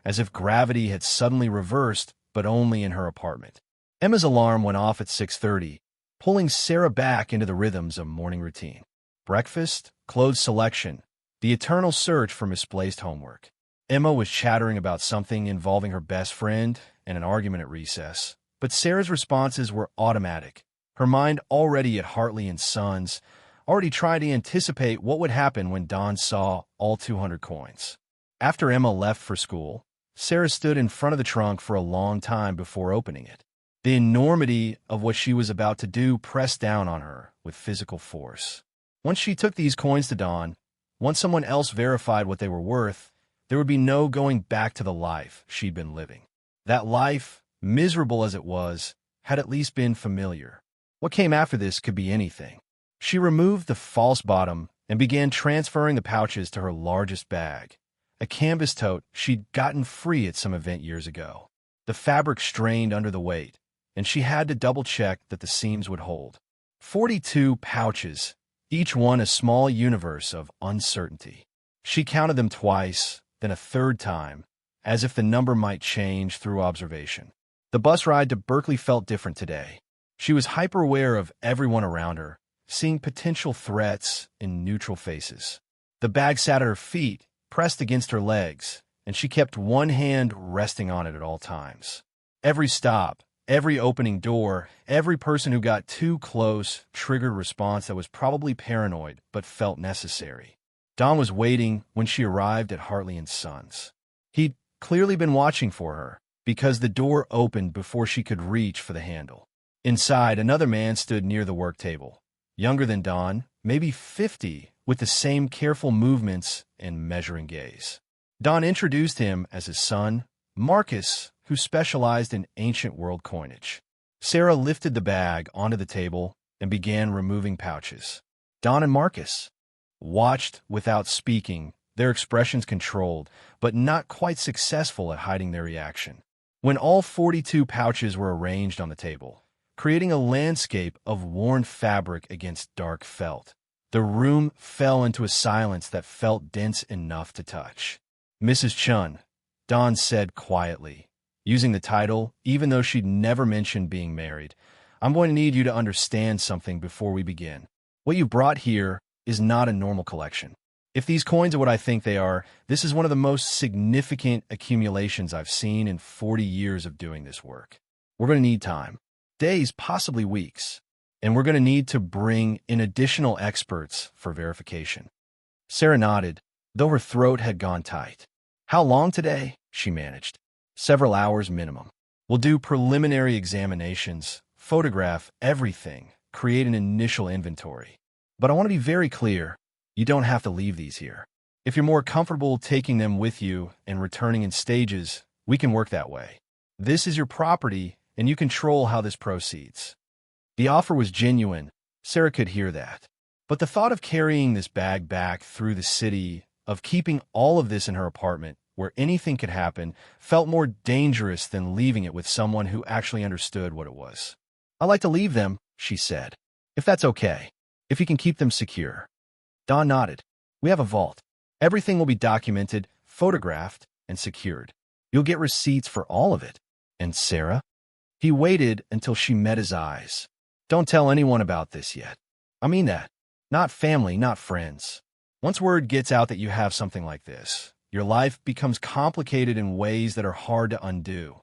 as if gravity had suddenly reversed, but only in her apartment. Emma's alarm went off at 6:30, pulling Sarah back into the rhythms of morning routine. Breakfast, clothes selection, the eternal search for misplaced homework. Emma was chattering about something involving her best friend and an argument at recess, but Sarah's responses were automatic, her mind already at Hartley and Sons, already trying to anticipate what would happen when Don saw all 200 coins. After Emma left for school, Sarah stood in front of the trunk for a long time before opening it. The enormity of what she was about to do pressed down on her with physical force. Once she took these coins to Don, once someone else verified what they were worth, there would be no going back to the life she'd been living. That life, miserable as it was, had at least been familiar. What came after this could be anything. She removed the false bottom and began transferring the pouches to her largest bag, a canvas tote she'd gotten free at some event years ago. The fabric strained under the weight, and she had to double-check that the seams would hold. 42 pouches, each one a small universe of uncertainty. She counted them twice, then a third time, as if the number might change through observation. The bus ride to Berkeley felt different today. She was hyper-aware of everyone around her, seeing potential threats in neutral faces. The bag sat at her feet, pressed against her legs, and she kept one hand resting on it at all times. Every stop, every opening door, every person who got too close triggered a response that was probably paranoid but felt necessary. Don was waiting when she arrived at Hartley and Sons. He'd clearly been watching for her, because the door opened before she could reach for the handle. Inside, another man stood near the work table, younger than Don, maybe 50, with the same careful movements and measuring gaze. Don introduced him as his son, Marcus, who specialized in ancient world coinage. Sarah lifted the bag onto the table and began removing pouches. Don and Marcus watched without speaking, their expressions controlled, but not quite successful at hiding their reaction. When all 42 pouches were arranged on the table, creating a landscape of worn fabric against dark felt, the room fell into a silence that felt dense enough to touch. "Mrs. Chen," Don said quietly, using the title, even though she'd never mentioned being married, "I'm going to need you to understand something before we begin. What you brought here is not a normal collection. If these coins are what I think they are, this is one of the most significant accumulations I've seen in 40 years of doing this work. We're going to need time, days, possibly weeks, and we're going to need to bring in additional experts for verification." Sarah nodded, though her throat had gone tight. "How long today?" she managed. "Several hours minimum. We'll do preliminary examinations, photograph everything, create an initial inventory. But I want to be very clear, you don't have to leave these here. If you're more comfortable taking them with you and returning in stages, we can work that way. This is your property, and you control how this proceeds. The offer was genuine. Sarah could hear that. But the thought of carrying this bag back through the city, of keeping all of this in her apartment, where anything could happen, felt more dangerous than leaving it with someone who actually understood what it was. "I'd like to leave them," she said. "If that's okay. If you can keep them secure." Don nodded. "We have a vault. Everything will be documented, photographed, and secured. You'll get receipts for all of it." "And Sarah?" He waited until she met his eyes. "Don't tell anyone about this yet. I mean that. Not family, not friends. Once word gets out that you have something like this, your life becomes complicated in ways that are hard to undo."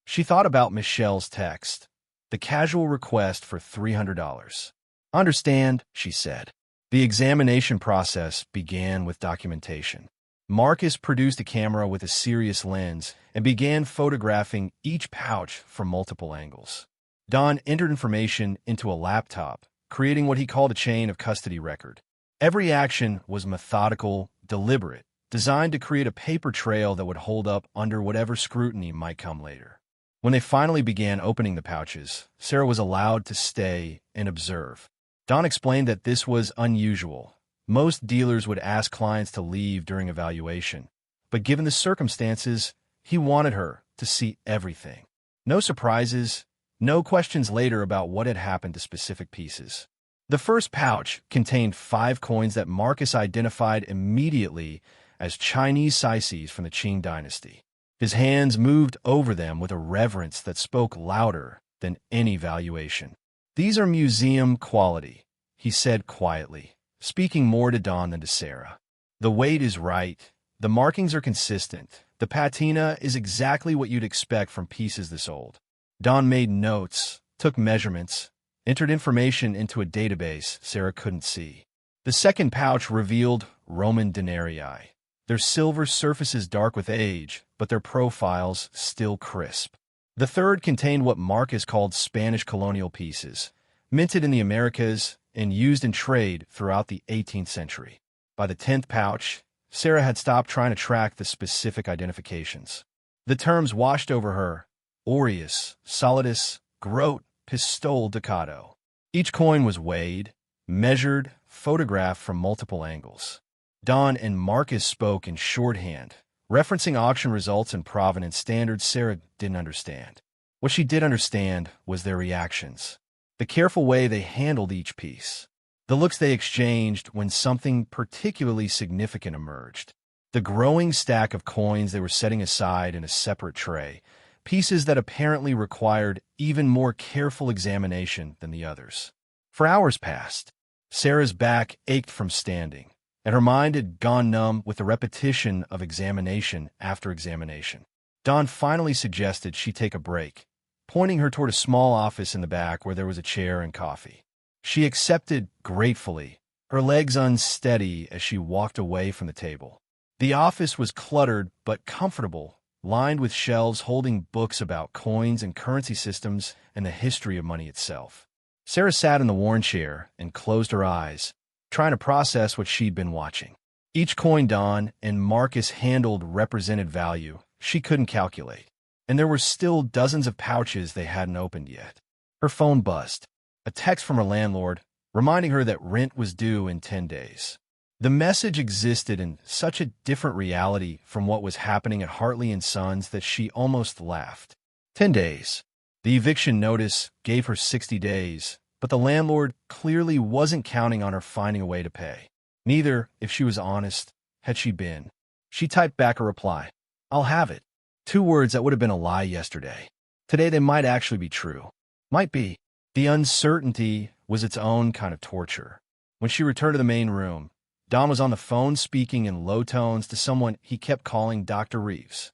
She thought about Michelle's text, the casual request for $300. "Understand," she said. The examination process began with documentation. Marcus produced a camera with a serious lens and began photographing each pouch from multiple angles. Don entered information into a laptop, creating what he called a chain of custody record. Every action was methodical, deliberate, designed to create a paper trail that would hold up under whatever scrutiny might come later. When they finally began opening the pouches, Sarah was allowed to stay and observe. Don explained that this was unusual. Most dealers would ask clients to leave during evaluation, but given the circumstances, he wanted her to see everything. No surprises, no questions later about what had happened to specific pieces. The first pouch contained 5 coins that Marcus identified immediately as Chinese saises from the Qing dynasty. His hands moved over them with a reverence that spoke louder than any valuation. "These are museum quality," he said quietly, speaking more to Don than to Sarah. "The weight is right, the markings are consistent, the patina is exactly what you'd expect from pieces this old." Don made notes, took measurements, entered information into a database Sarah couldn't see. The second pouch revealed Roman denarii. Their silver surfaces dark with age, but their profiles still crisp. The third contained what Marcus called Spanish colonial pieces, minted in the Americas and used in trade throughout the 18th century. By the 10th pouch, Sarah had stopped trying to track the specific identifications. The terms washed over her: aureus, solidus, groat, pistole, ducato. Each coin was weighed, measured, photographed from multiple angles. Don and Marcus spoke in shorthand, referencing auction results and provenance standards Sarah didn't understand. What she did understand was their reactions, the careful way they handled each piece, the looks they exchanged when something particularly significant emerged, the growing stack of coins they were setting aside in a separate tray, pieces that apparently required even more careful examination than the others. For hours passed. Sarah's back ached from standing, and her mind had gone numb with the repetition of examination after examination. Don finally suggested she take a break, pointing her toward a small office in the back where there was a chair and coffee. She accepted gratefully, her legs unsteady as she walked away from the table. The office was cluttered but comfortable, lined with shelves holding books about coins and currency systems and the history of money itself. Sarah sat in the worn chair and closed her eyes, trying to process what she'd been watching. Each coin Don and Marcus handled represented value she couldn't calculate, and there were still dozens of pouches they hadn't opened yet. Her phone buzzed, a text from her landlord reminding her that rent was due in 10 days. The message existed in such a different reality from what was happening at Hartley & Sons that she almost laughed. 10 days. The eviction notice gave her 60 days, but the landlord clearly wasn't counting on her finding a way to pay. Neither, if she was honest, had she been. She typed back a reply. "I'll have it." 2 words that would have been a lie yesterday. Today they might actually be true. Might be. The uncertainty was its own kind of torture. When she returned to the main room, Don was on the phone speaking in low tones to someone he kept calling Dr. Reeves.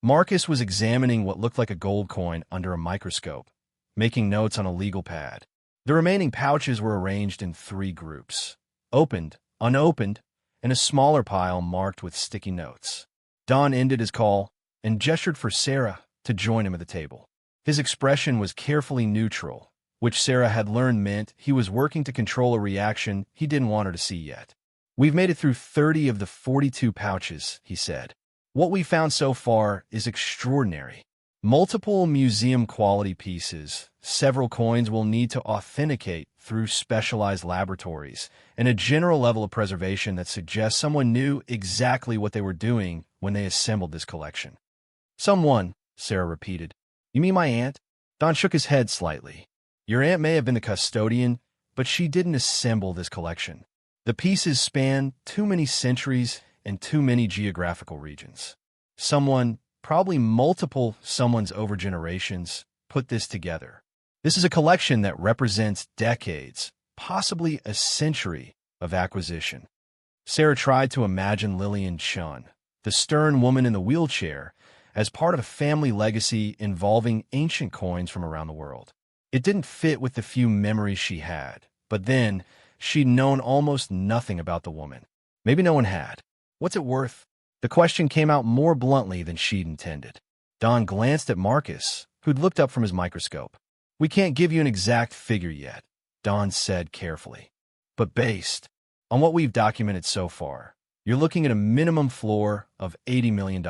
Marcus was examining what looked like a gold coin under a microscope, making notes on a legal pad. The remaining pouches were arranged in 3 groups: opened, unopened, and a smaller pile marked with sticky notes. Don ended his call and gestured for Sarah to join him at the table. His expression was carefully neutral, which Sarah had learned meant he was working to control a reaction he didn't want her to see yet. We've made it through 30 of the 42 pouches, he said. What we found so far is extraordinary. Multiple museum-quality pieces, several coins will need to authenticate through specialized laboratories, and a general level of preservation that suggests someone knew exactly what they were doing when they assembled this collection. Someone, Sarah repeated. You mean my aunt? Don shook his head slightly. Your aunt may have been the custodian, but she didn't assemble this collection. The pieces span too many centuries and too many geographical regions. Someone, probably multiple someones over generations, put this together. This is a collection that represents decades, possibly a century, of acquisition. Sarah tried to imagine Lillian Chun, the stern woman in the wheelchair, as part of a family legacy involving ancient coins from around the world. It didn't fit with the few memories she had, but then she'd known almost nothing about the woman. Maybe no one had. What's it worth? The question came out more bluntly than she'd intended. Don glanced at Marcus, who'd looked up from his microscope. We can't give you an exact figure yet, Don said carefully. But based on what we've documented so far, you're looking at a minimum floor of $80 million.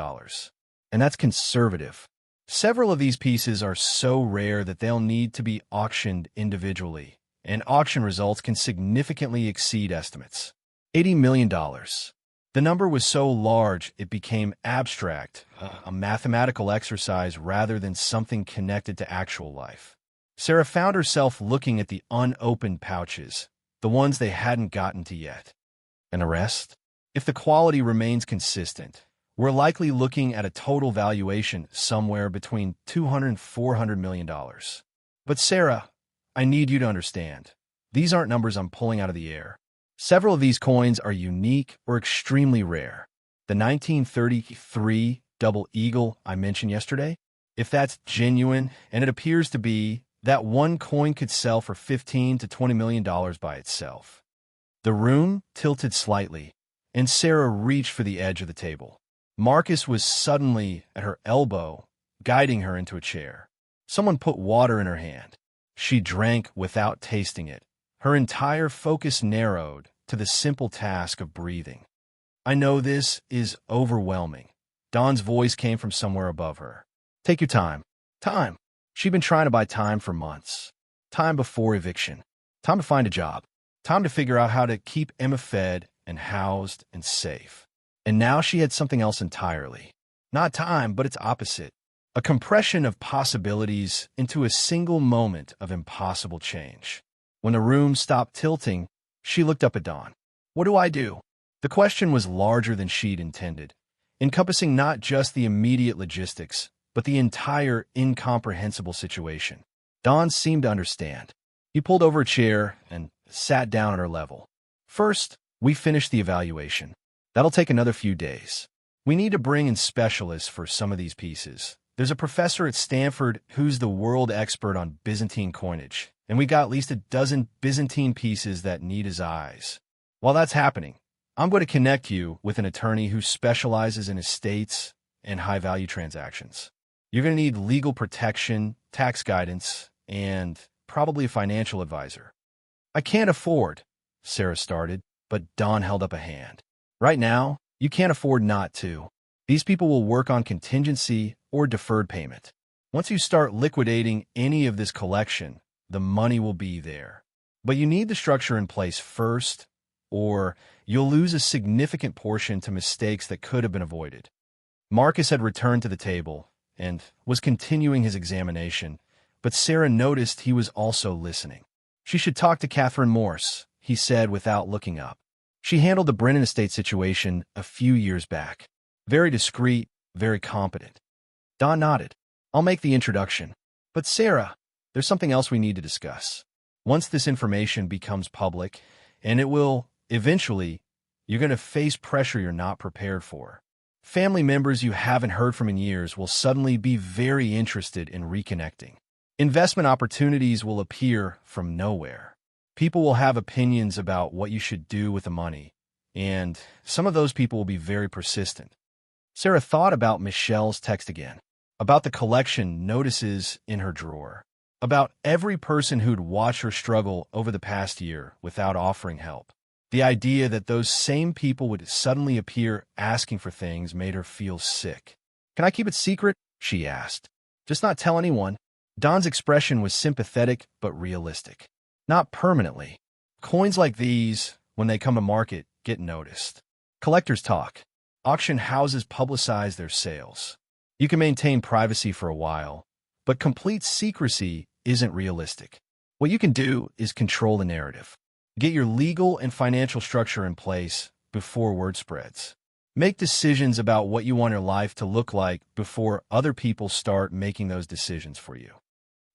And that's conservative. Several of these pieces are so rare that they'll need to be auctioned individually, and auction results can significantly exceed estimates. $80 million. The number was so large it became abstract, a mathematical exercise rather than something connected to actual life. Sarah found herself looking at the unopened pouches, the ones they hadn't gotten to yet. An arrest? If the quality remains consistent, we're likely looking at a total valuation somewhere between $200 and $400 million. But Sarah, I need you to understand, these aren't numbers I'm pulling out of the air. Several of these coins are unique or extremely rare. The 1933 double eagle I mentioned yesterday, if that's genuine, and it appears to be, that one coin could sell for $15 to $20 million by itself. The room tilted slightly, and Sarah reached for the edge of the table. Marcus was suddenly at her elbow, guiding her into a chair. Someone put water in her hand. She drank without tasting it. Her entire focus narrowed to the simple task of breathing. I know this is overwhelming. Don's voice came from somewhere above her. Take your time. Time. She'd been trying to buy time for months. Time before eviction. Time to find a job. Time to figure out how to keep Emma fed and housed and safe. And now she had something else entirely. Not time, but its opposite. A compression of possibilities into a single moment of impossible change. When the room stopped tilting, she looked up at Don. What do I do? The question was larger than she'd intended, encompassing not just the immediate logistics, but the entire incomprehensible situation. Don seemed to understand. He pulled over a chair and sat down at her level. First, we finished the evaluation. That'll take another few days. We need to bring in specialists for some of these pieces. There's a professor at Stanford who's the world expert on Byzantine coinage, and we got at least a dozen Byzantine pieces that need his eyes. While that's happening, I'm going to connect you with an attorney who specializes in estates and high-value transactions. You're going to need legal protection, tax guidance, and probably a financial advisor. I can't afford, Sarah started, but Don held up a hand. Right now, you can't afford not to. These people will work on contingency or deferred payment. Once you start liquidating any of this collection, the money will be there. But you need the structure in place first, or you'll lose a significant portion to mistakes that could have been avoided. Marcus had returned to the table and was continuing his examination, but Sarah noticed he was also listening. She should talk to Catherine Morse, he said without looking up. She handled the Brennan estate situation a few years back. Very discreet, very competent. Don nodded. I'll make the introduction. But Sarah, there's something else we need to discuss. Once this information becomes public, and it will, eventually, you're going to face pressure you're not prepared for. Family members you haven't heard from in years will suddenly be very interested in reconnecting. Investment opportunities will appear from nowhere. People will have opinions about what you should do with the money, and some of those people will be very persistent. Sarah thought about Michelle's text again, about the collection notices in her drawer, about every person who'd watched her struggle over the past year without offering help. The idea that those same people would suddenly appear asking for things made her feel sick. "Can I keep it secret?" she asked. "Just not tell anyone." Don's expression was sympathetic but realistic. "Not permanently. Coins like these, when they come to market, get noticed. Collectors talk. Auction houses publicize their sales. You can maintain privacy for a while, but complete secrecy isn't realistic. What you can do is control the narrative. Get your legal and financial structure in place before word spreads. Make decisions about what you want your life to look like before other people start making those decisions for you."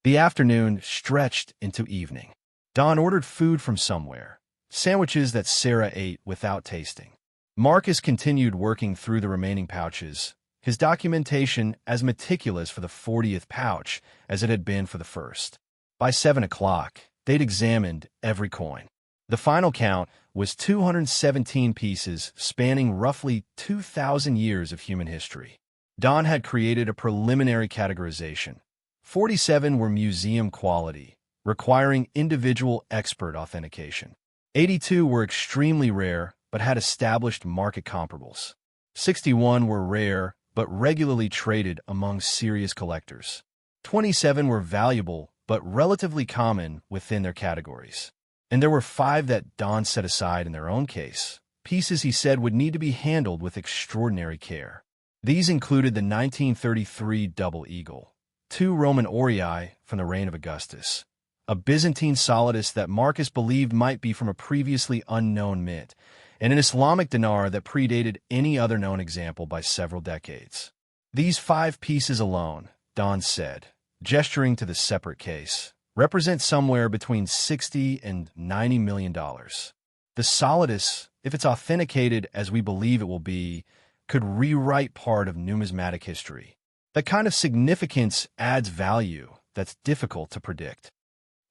The afternoon stretched into evening. Don ordered food from somewhere, sandwiches that Sarah ate without tasting. Marcus continued working through the remaining pouches, his documentation as meticulous for the 40th pouch as it had been for the first. By 7 o'clock, they'd examined every coin. The final count was 217 pieces spanning roughly 2,000 years of human history. Don had created a preliminary categorization. 47 were museum quality, requiring individual expert authentication. 82 were extremely rare but had established market comparables. 61 were rare but regularly traded among serious collectors. 27 were valuable but relatively common within their categories. And there were 5 that Don set aside in their own case, pieces he said would need to be handled with extraordinary care. These included the 1933 double eagle, 2 Roman aurii from the reign of Augustus, a Byzantine solidus that Marcus believed might be from a previously unknown mint, and an Islamic dinar that predated any other known example by several decades. These 5 pieces alone, Don said, gesturing to the separate case, represent somewhere between $60 and $90 million. The solidus, if it's authenticated as we believe it will be, could rewrite part of numismatic history. That kind of significance adds value that's difficult to predict.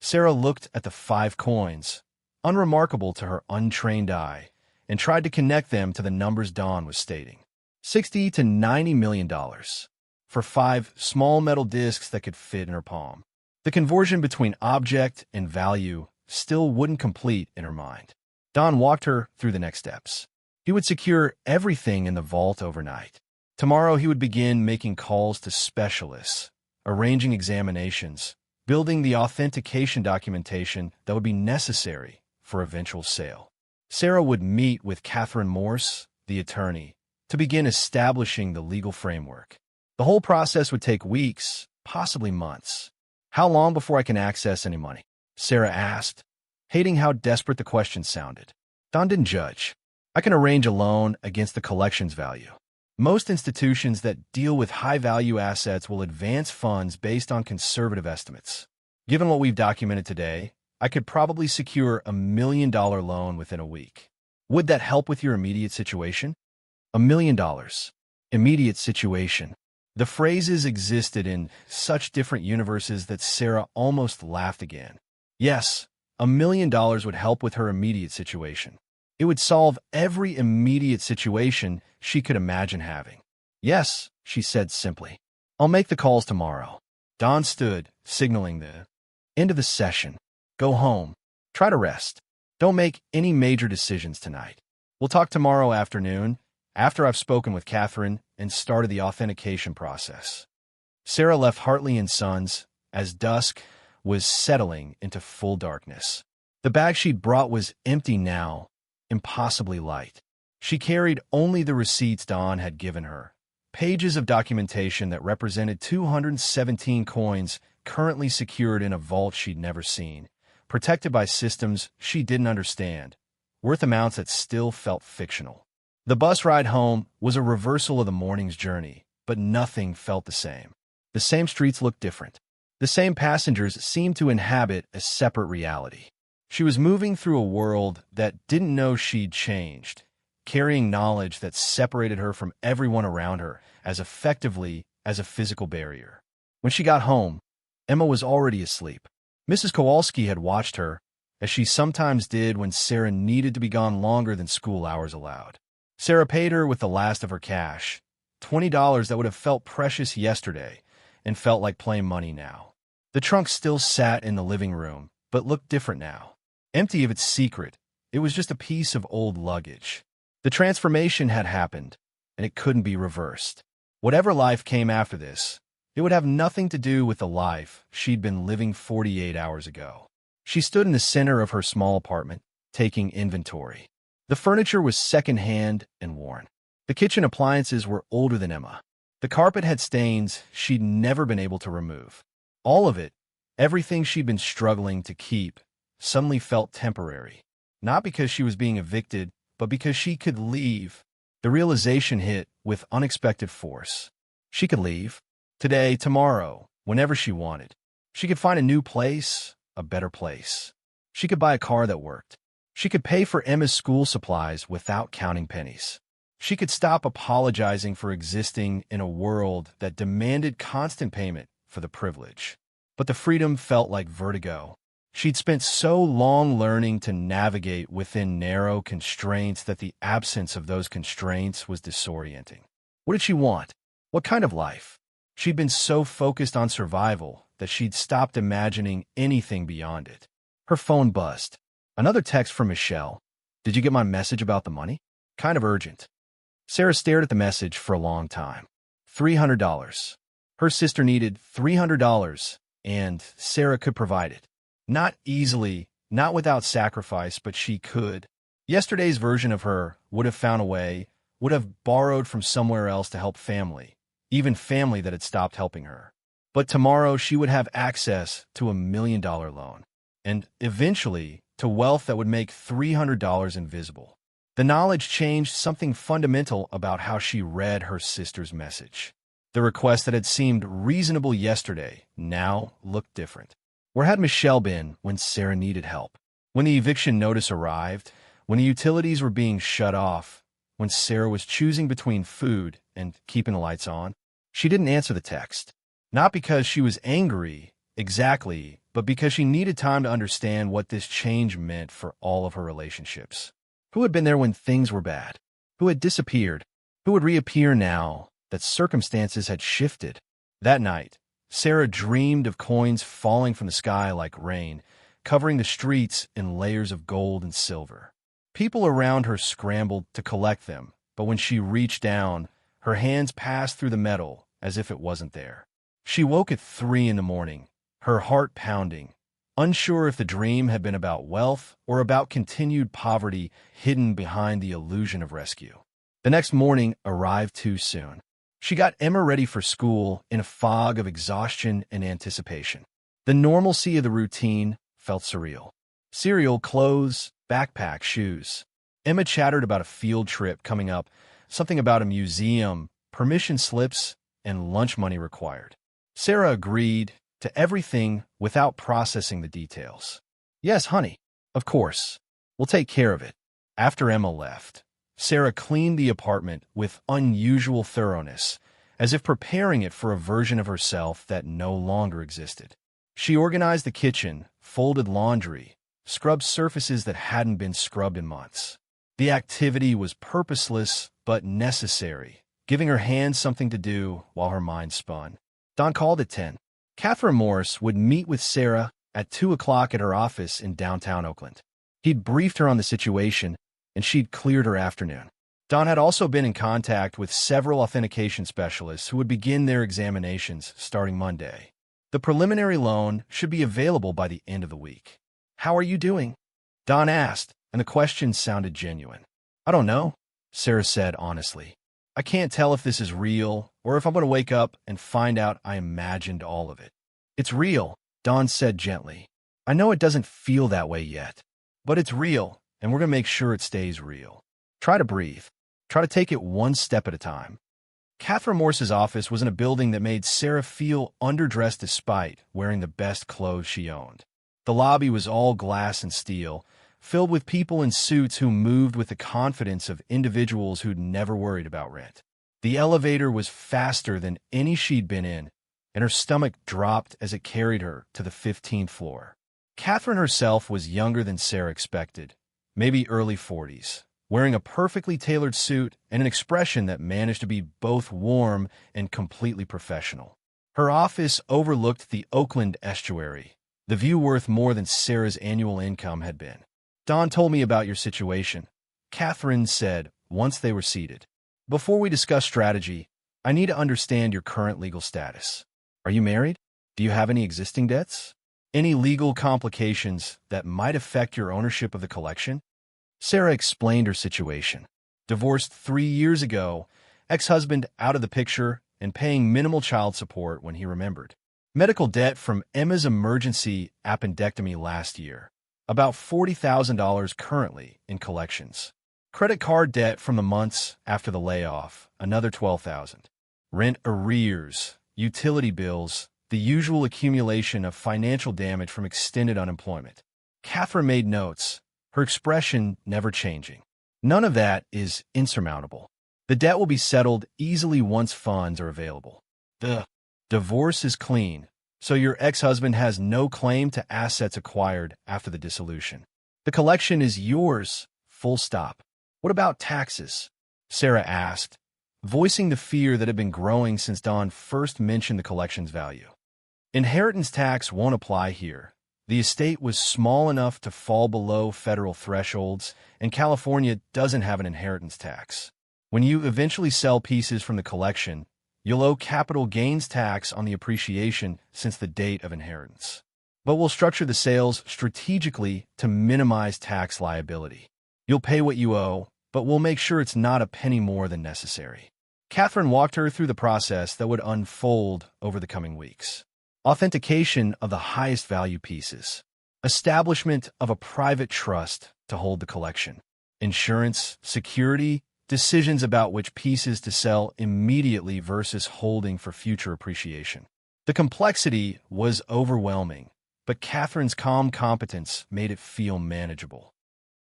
Sarah looked at the 5 coins, unremarkable to her untrained eye, and tried to connect them to the numbers Don was stating. $60 to $90 million for 5 small metal discs that could fit in her palm. The conversion between object and value still wouldn't complete in her mind. Don walked her through the next steps. He would secure everything in the vault overnight. Tomorrow he would begin making calls to specialists, arranging examinations, building the authentication documentation that would be necessary for eventual sale. Sarah would meet with Catherine Morse, the attorney, to begin establishing the legal framework. The whole process would take weeks, possibly months. "How long before I can access any money?" Sarah asked, hating how desperate the question sounded. Don didn't judge. "I can arrange a loan against the collection's value. Most institutions that deal with high-value assets will advance funds based on conservative estimates. Given what we've documented today, I could probably secure $1 million loan within a week. Would that help with your immediate situation?" $1 million. Immediate situation. The phrases existed in such different universes that Sarah almost laughed again. Yes, $1 million would help with her immediate situation. It would solve every immediate situation she could imagine having. "Yes," she said simply. "I'll make the calls tomorrow." Don stood, signaling the end of the session. "Go home. Try to rest. Don't make any major decisions tonight. We'll talk tomorrow afternoon, after I've spoken with Catherine and started the authentication process." Sarah left Hartley & Sons as dusk was settling into full darkness. The bag she'd brought was empty now, impossibly light. She carried only the receipts Don had given her, pages of documentation that represented 217 coins currently secured in a vault she'd never seen, protected by systems she didn't understand, worth amounts that still felt fictional. The bus ride home was a reversal of the morning's journey, but nothing felt the same. The same streets looked different. The same passengers seemed to inhabit a separate reality. She was moving through a world that didn't know she'd changed, carrying knowledge that separated her from everyone around her as effectively as a physical barrier. When she got home, Emma was already asleep. Mrs. Kowalski had watched her, as she sometimes did when Sarah needed to be gone longer than school hours allowed. Sarah paid her with the last of her cash, $20 that would have felt precious yesterday and felt like plain money now. The trunk still sat in the living room, but looked different now. Empty of its secret, It was just a piece of old luggage. The transformation had happened, and it couldn't be reversed. Whatever life came after this, it would have nothing to do with the life she'd been living 48 hours ago. She stood in the center of her small apartment, taking inventory. The furniture was secondhand and worn. The kitchen appliances were older than Emma. The carpet had stains she'd never been able to remove. All of it, everything she'd been struggling to keep, suddenly felt temporary. Not because she was being evicted, but because she could leave. The realization hit with unexpected force. She could leave. Today, tomorrow, whenever she wanted. She could find a new place, a better place. She could buy a car that worked. She could pay for Emma's school supplies without counting pennies. She could stop apologizing for existing in a world that demanded constant payment for the privilege. But the freedom felt like vertigo. She'd spent so long learning to navigate within narrow constraints that the absence of those constraints was disorienting. What did she want? What kind of life? She'd been so focused on survival that she'd stopped imagining anything beyond it. Her phone buzzed. Another text from Michelle. Did you get my message about the money? Kind of urgent. Sarah stared at the message for a long time. $300. Her sister needed $300, and Sarah could provide it. Not easily, not without sacrifice, but she could. Yesterday's version of her would have found a way, would have borrowed from somewhere else to help family, even family that had stopped helping her. But tomorrow she would have access to $1 million loan, and eventually to wealth that would make $300 invisible. The knowledge changed something fundamental about how she read her sister's message. The request that had seemed reasonable yesterday now looked different. Where had Michelle been when Sarah needed help? When the eviction notice arrived, when the utilities were being shut off, when Sarah was choosing between food and keeping the lights on? She didn't answer the text. Not because she was angry, exactly, but because she needed time to understand what this change meant for all of her relationships. Who had been there when things were bad? Who had disappeared? Who would reappear now that circumstances had shifted? That night, Sarah dreamed of coins falling from the sky like rain, covering the streets in layers of gold and silver. People around her scrambled to collect them, but when she reached down, her hands passed through the metal as if it wasn't there. She woke at 3 a.m, her heart pounding, unsure if the dream had been about wealth or about continued poverty hidden behind the illusion of rescue. The next morning arrived too soon. She got Emma ready for school in a fog of exhaustion and anticipation. The normalcy of the routine felt surreal. Cereal, clothes, backpack, shoes. Emma chattered about a field trip coming up, something about a museum, permission slips, and lunch money required. Sarah agreed to everything without processing the details. Yes, honey, of course. We'll take care of it. After Emma left, Sarah cleaned the apartment with unusual thoroughness, as if preparing it for a version of herself that no longer existed. She organized the kitchen, folded laundry, scrubbed surfaces that hadn't been scrubbed in months. The activity was purposeless but necessary, giving her hands something to do while her mind spun. Don called at 10. Catherine Morse would meet with Sarah at 2 o'clock at her office in downtown Oakland. He'd briefed her on the situation, and she'd cleared her afternoon. Don had also been in contact with several authentication specialists who would begin their examinations starting Monday. The preliminary loan should be available by the end of the week. How are you doing? Don asked, and the question sounded genuine. I don't know, Sarah said honestly. I can't tell if this is real or if I'm going to wake up and find out I imagined all of it. It's real, Don said gently. I know it doesn't feel that way yet, but it's real, and we're going to make sure it stays real. Try to breathe. Try to take it one step at a time. Catherine Morse's office was in a building that made Sarah feel underdressed despite wearing the best clothes she owned. The lobby was all glass and steel, filled with people in suits who moved with the confidence of individuals who'd never worried about rent. The elevator was faster than any she'd been in, and her stomach dropped as it carried her to the 15th floor. Catherine herself was younger than Sarah expected, maybe early 40s, wearing a perfectly tailored suit and an expression that managed to be both warm and completely professional. Her office overlooked the Oakland estuary, the view worth more than Sarah's annual income had been. Don told me about your situation, Catherine said once they were seated. Before we discuss strategy, I need to understand your current legal status. Are you married? Do you have any existing debts? Any legal complications that might affect your ownership of the collection? Sarah explained her situation. Divorced 3 years ago, ex-husband out of the picture and paying minimal child support when he remembered. Medical debt from Emma's emergency appendectomy last year. About $40,000 currently in collections. Credit card debt from the months after the layoff, another $12,000. Rent arrears, utility bills, the usual accumulation of financial damage from extended unemployment. Catherine made notes, her expression never changing. None of that is insurmountable. The debt will be settled easily once funds are available. The divorce is clean, so your ex-husband has no claim to assets acquired after the dissolution. The collection is yours, full stop. What about taxes? Sarah asked, voicing the fear that had been growing since Don first mentioned the collection's value. Inheritance tax won't apply here. The estate was small enough to fall below federal thresholds, and California doesn't have an inheritance tax. When you eventually sell pieces from the collection, you'll owe capital gains tax on the appreciation since the date of inheritance. But we'll structure the sales strategically to minimize tax liability. You'll pay what you owe, but we'll make sure it's not a penny more than necessary. Catherine walked her through the process that would unfold over the coming weeks. Authentication of the highest value pieces. Establishment of a private trust to hold the collection. Insurance, security, decisions about which pieces to sell immediately versus holding for future appreciation. The complexity was overwhelming, but Catherine's calm competence made it feel manageable.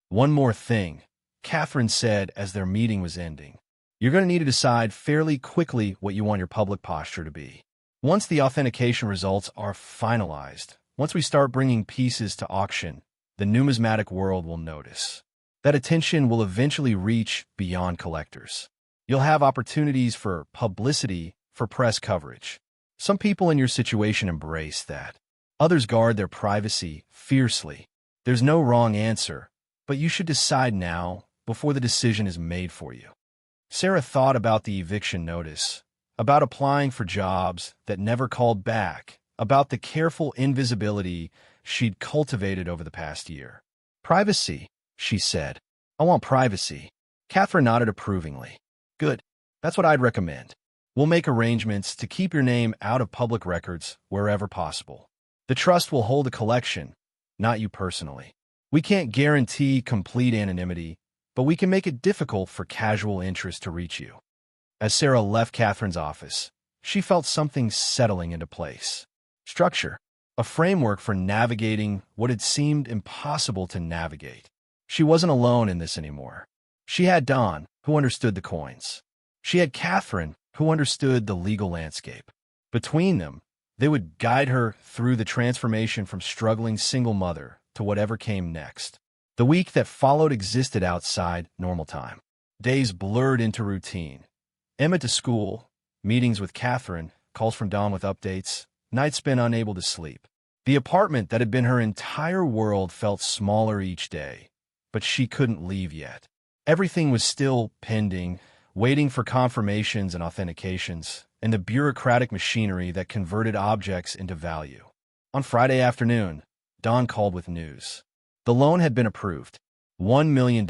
One more thing, Catherine said as their meeting was ending. You're going to need to decide fairly quickly what you want your public posture to be. Once the authentication results are finalized, once we start bringing pieces to auction, the numismatic world will notice. That attention will eventually reach beyond collectors. You'll have opportunities for publicity, for press coverage. Some people in your situation embrace that. Others guard their privacy fiercely. There's no wrong answer, but you should decide now before the decision is made for you. Sarah thought about the eviction notice, about applying for jobs that never called back, about the careful invisibility she'd cultivated over the past year. Privacy, she said. I want privacy. Catherine nodded approvingly. Good. That's what I'd recommend. We'll make arrangements to keep your name out of public records wherever possible. The trust will hold a collection, not you personally. We can't guarantee complete anonymity, but we can make it difficult for casual interest to reach you. As Sarah left Catherine's office, she felt something settling into place. Structure. A framework for navigating what had seemed impossible to navigate. She wasn't alone in this anymore. She had Don, who understood the coins. She had Catherine, who understood the legal landscape. Between them, they would guide her through the transformation from struggling single mother to whatever came next. The week that followed existed outside normal time. Days blurred into routine. Emma to school, meetings with Catherine, calls from Don with updates, nights spent unable to sleep. The apartment that had been her entire world felt smaller each day, but she couldn't leave yet. Everything was still pending, waiting for confirmations and authentications, and the bureaucratic machinery that converted objects into value. On Friday afternoon, Don called with news. The loan had been approved. $1 million,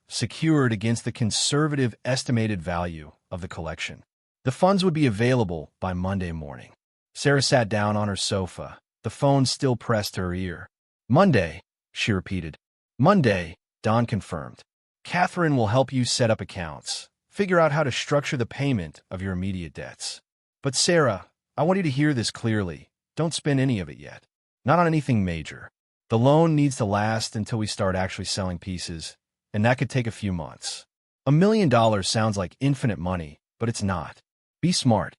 secured against the conservative estimated value of the collection. The funds would be available by Monday morning. Sarah sat down on her sofa, the phone still pressed to her ear. Monday, she repeated. Monday, Don confirmed. Catherine will help you set up accounts, figure out how to structure the payment of your immediate debts. But Sarah, I want you to hear this clearly. Don't spend any of it yet. Not on anything major. The loan needs to last until we start actually selling pieces, and that could take a few months. $1 million sounds like infinite money, but it's not. Be smart.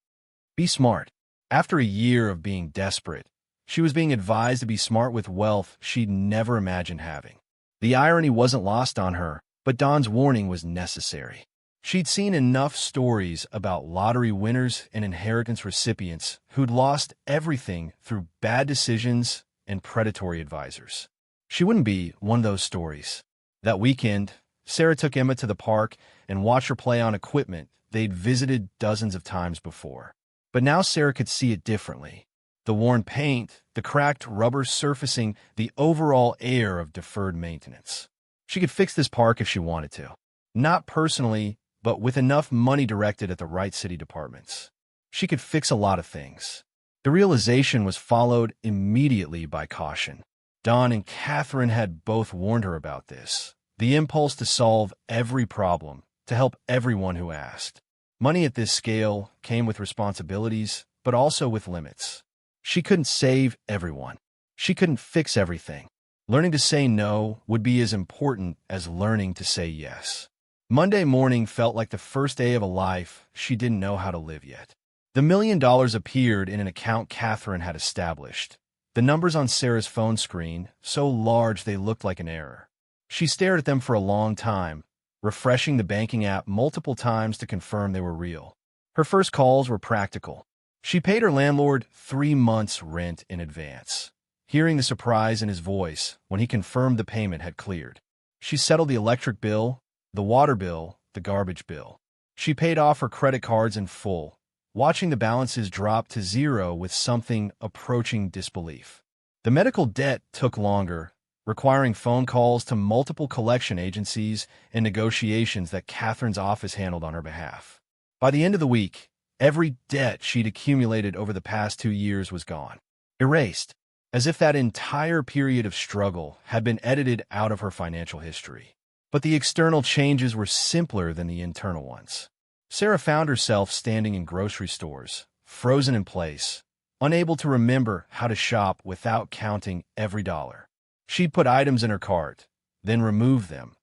Be smart. After a year of being desperate, she was being advised to be smart with wealth she'd never imagined having. The irony wasn't lost on her, but Don's warning was necessary. She'd seen enough stories about lottery winners and inheritance recipients who'd lost everything through bad decisions and predatory advisors. She wouldn't be one of those stories. That weekend, Sarah took Emma to the park and watched her play on equipment they'd visited dozens of times before. But now Sarah could see it differently. The worn paint, the cracked rubber surfacing, the overall air of deferred maintenance. She could fix this park if she wanted to. Not personally, but with enough money directed at the right city departments. She could fix a lot of things. The realization was followed immediately by caution. Dawn and Catherine had both warned her about this. The impulse to solve every problem, to help everyone who asked. Money at this scale came with responsibilities, but also with limits. She couldn't save everyone. She couldn't fix everything. Learning to say no would be as important as learning to say yes. Monday morning felt like the first day of a life she didn't know how to live yet. The $1 million appeared in an account Catherine had established. The numbers on Sarah's phone screen, so large they looked like an error. She stared at them for a long time, refreshing the banking app multiple times to confirm they were real. Her first calls were practical. She paid her landlord 3 months' rent in advance. Hearing the surprise in his voice when he confirmed the payment had cleared. She settled the electric bill, the water bill, the garbage bill. She paid off her credit cards in full, watching the balances drop to zero with something approaching disbelief. The medical debt took longer, requiring phone calls to multiple collection agencies and negotiations that Catherine's office handled on her behalf. By the end of the week, every debt she'd accumulated over the past 2 years was gone, erased, as if that entire period of struggle had been edited out of her financial history. But the external changes were simpler than the internal ones. Sarah found herself standing in grocery stores, frozen in place, unable to remember how to shop without counting every dollar. She'd put items in her cart, then remove them,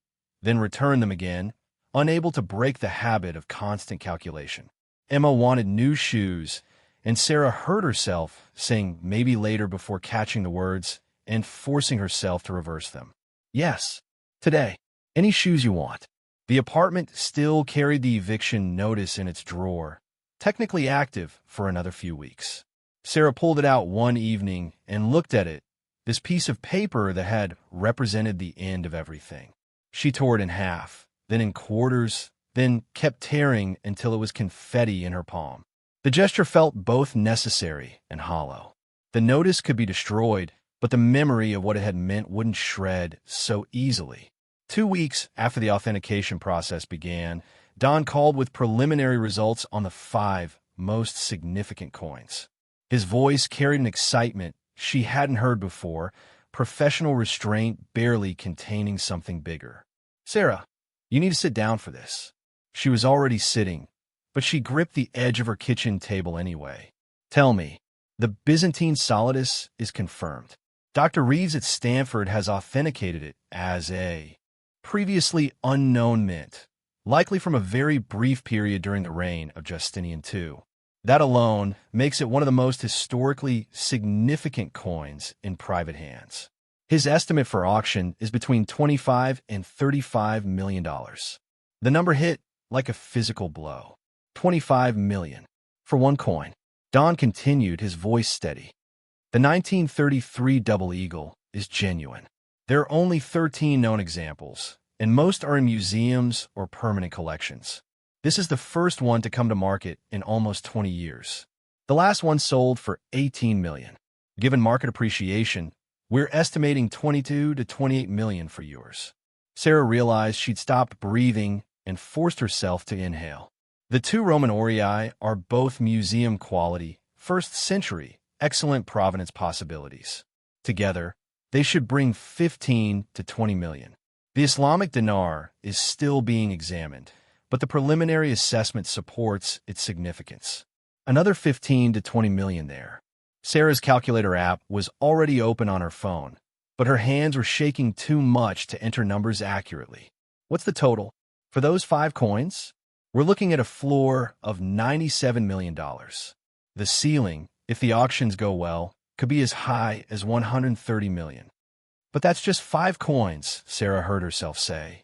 then return them again, unable to break the habit of constant calculation. Emma wanted new shoes, and Sarah heard herself saying maybe later before catching the words and forcing herself to reverse them. Yes, today, any shoes you want. The apartment still carried the eviction notice in its drawer, technically active for another few weeks. Sarah pulled it out one evening and looked at it, this piece of paper that had represented the end of everything. She tore it in half, then in quarters, then kept tearing until it was confetti in her palm. The gesture felt both necessary and hollow. The notice could be destroyed, but the memory of what it had meant wouldn't shred so easily. 2 weeks after the authentication process began, Don called with preliminary results on the 5 most significant coins. His voice carried an excitement she hadn't heard before, professional restraint barely containing something bigger. Sarah, you need to sit down for this. She was already sitting, but she gripped the edge of her kitchen table anyway. Tell me, the Byzantine solidus is confirmed. Dr. Reeves at Stanford has authenticated it as a previously unknown mint, likely from a very brief period during the reign of Justinian II. That alone makes it one of the most historically significant coins in private hands. His estimate for auction is between $25 and $35 million. The number hit like a physical blow. $25 million for one coin. Don continued, his voice steady. The 1933 double eagle is genuine. There are only 13 known examples, and most are in museums or permanent collections. This is the first one to come to market in almost 20 years. The last one sold for $18 million. Given market appreciation, we're estimating $22 to $28 million for yours. Sarah realized she'd stopped breathing and forced herself to inhale. The 2 Roman aurii are both museum quality, 1st century, excellent provenance possibilities. Together, they should bring 15 to 20 million. The Islamic dinar is still being examined, but the preliminary assessment supports its significance. Another 15 to 20 million there. Sarah's calculator app was already open on her phone, but her hands were shaking too much to enter numbers accurately. What's the total? For those 5 coins, we're looking at a floor of $97 million. The ceiling, if the auctions go well, could be as high as $130 million. But that's just 5 coins, Sarah heard herself say.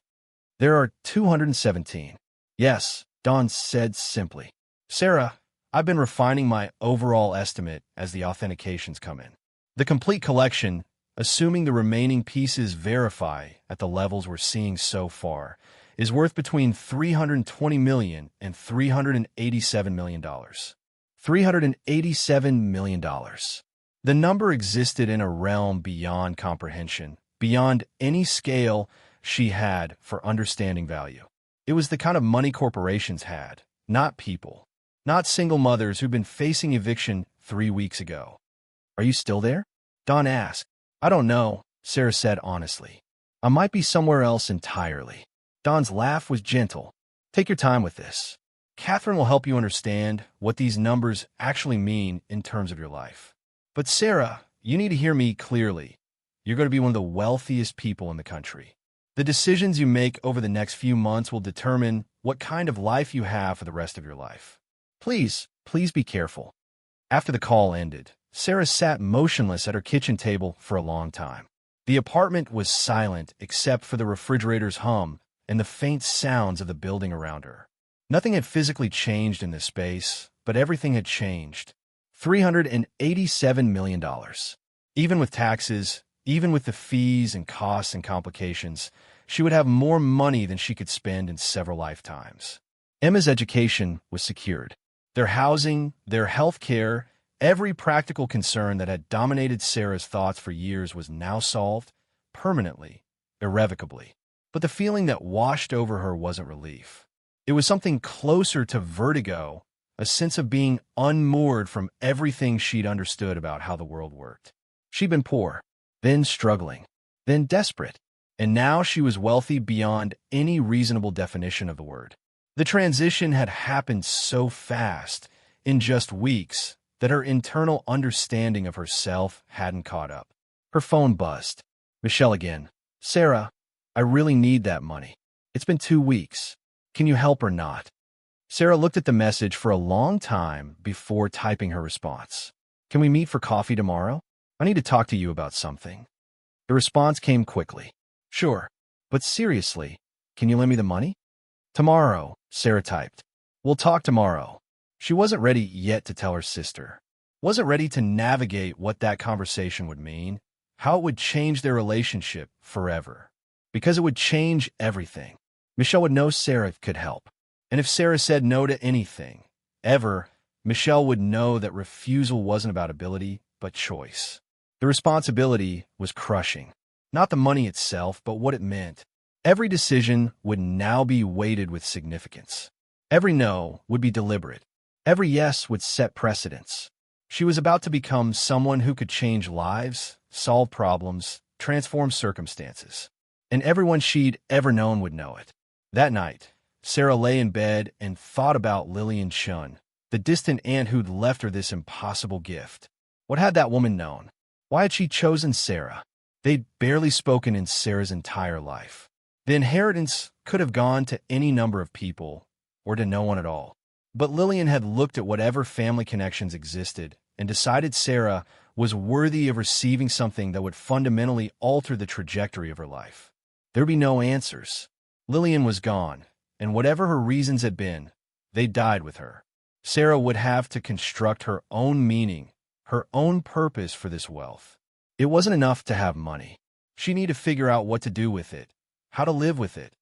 There are 217. Yes, Dawn said simply. Sarah, I've been refining my overall estimate as the authentications come in. The complete collection, assuming the remaining pieces verify at the levels we're seeing so far, is worth between $320 million and $387 million. $387 million. The number existed in a realm beyond comprehension, beyond any scale she had for understanding value. It was the kind of money corporations had, not people, not single mothers who'd been facing eviction 3 weeks ago. "Are you still there?" Don asked. "I don't know," Sarah said honestly. "I might be somewhere else entirely." Don's laugh was gentle. "Take your time with this. Catherine will help you understand what these numbers actually mean in terms of your life. But Sarah, you need to hear me clearly. You're going to be one of the wealthiest people in the country. The decisions you make over the next few months will determine what kind of life you have for the rest of your life. Please be careful." After the call ended, Sarah sat motionless at her kitchen table for a long time. The apartment was silent except for the refrigerator's hum and the faint sounds of the building around her. Nothing had physically changed in this space, but everything had changed. $387 million. Even with taxes, even with the fees and costs and complications, she would have more money than she could spend in several lifetimes. Emma's education was secured. Their housing, their health care, every practical concern that had dominated Sarah's thoughts for years was now solved, permanently, irrevocably. But the feeling that washed over her wasn't relief. It was something closer to vertigo, a sense of being unmoored from everything she'd understood about how the world worked. She'd been poor, then struggling, then desperate, and now she was wealthy beyond any reasonable definition of the word. The transition had happened so fast, in just weeks, that her internal understanding of herself hadn't caught up. Her phone buzzed. Michelle again. "Sarah, I really need that money. It's been 2 weeks. Can you help or not?" Sarah looked at the message for a long time before typing her response. "Can we meet for coffee tomorrow? I need to talk to you about something." The response came quickly. "Sure, but seriously, can you lend me the money?" "Tomorrow," Sarah typed. "We'll talk tomorrow." She wasn't ready yet to tell her sister. Wasn't ready to navigate what that conversation would mean, how it would change their relationship forever. Because it would change everything. Michelle would know Sarah could help. And if Sarah said no to anything, ever, Michelle would know that refusal wasn't about ability, but choice. The responsibility was crushing. Not the money itself, but what it meant. Every decision would now be weighted with significance. Every no would be deliberate. Every yes would set precedents. She was about to become someone who could change lives, solve problems, transform circumstances. And everyone she'd ever known would know it. That night, Sarah lay in bed and thought about Lillian Chun, the distant aunt who'd left her this impossible gift. What had that woman known? Why had she chosen Sarah? They'd barely spoken in Sarah's entire life. The inheritance could have gone to any number of people, or to no one at all. But Lillian had looked at whatever family connections existed and decided Sarah was worthy of receiving something that would fundamentally alter the trajectory of her life. There'd be no answers. Lillian was gone, and whatever her reasons had been, they died with her. Sarah would have to construct her own meaning, her own purpose for this wealth. It wasn't enough to have money. She needed to figure out what to do with it, how to live with it,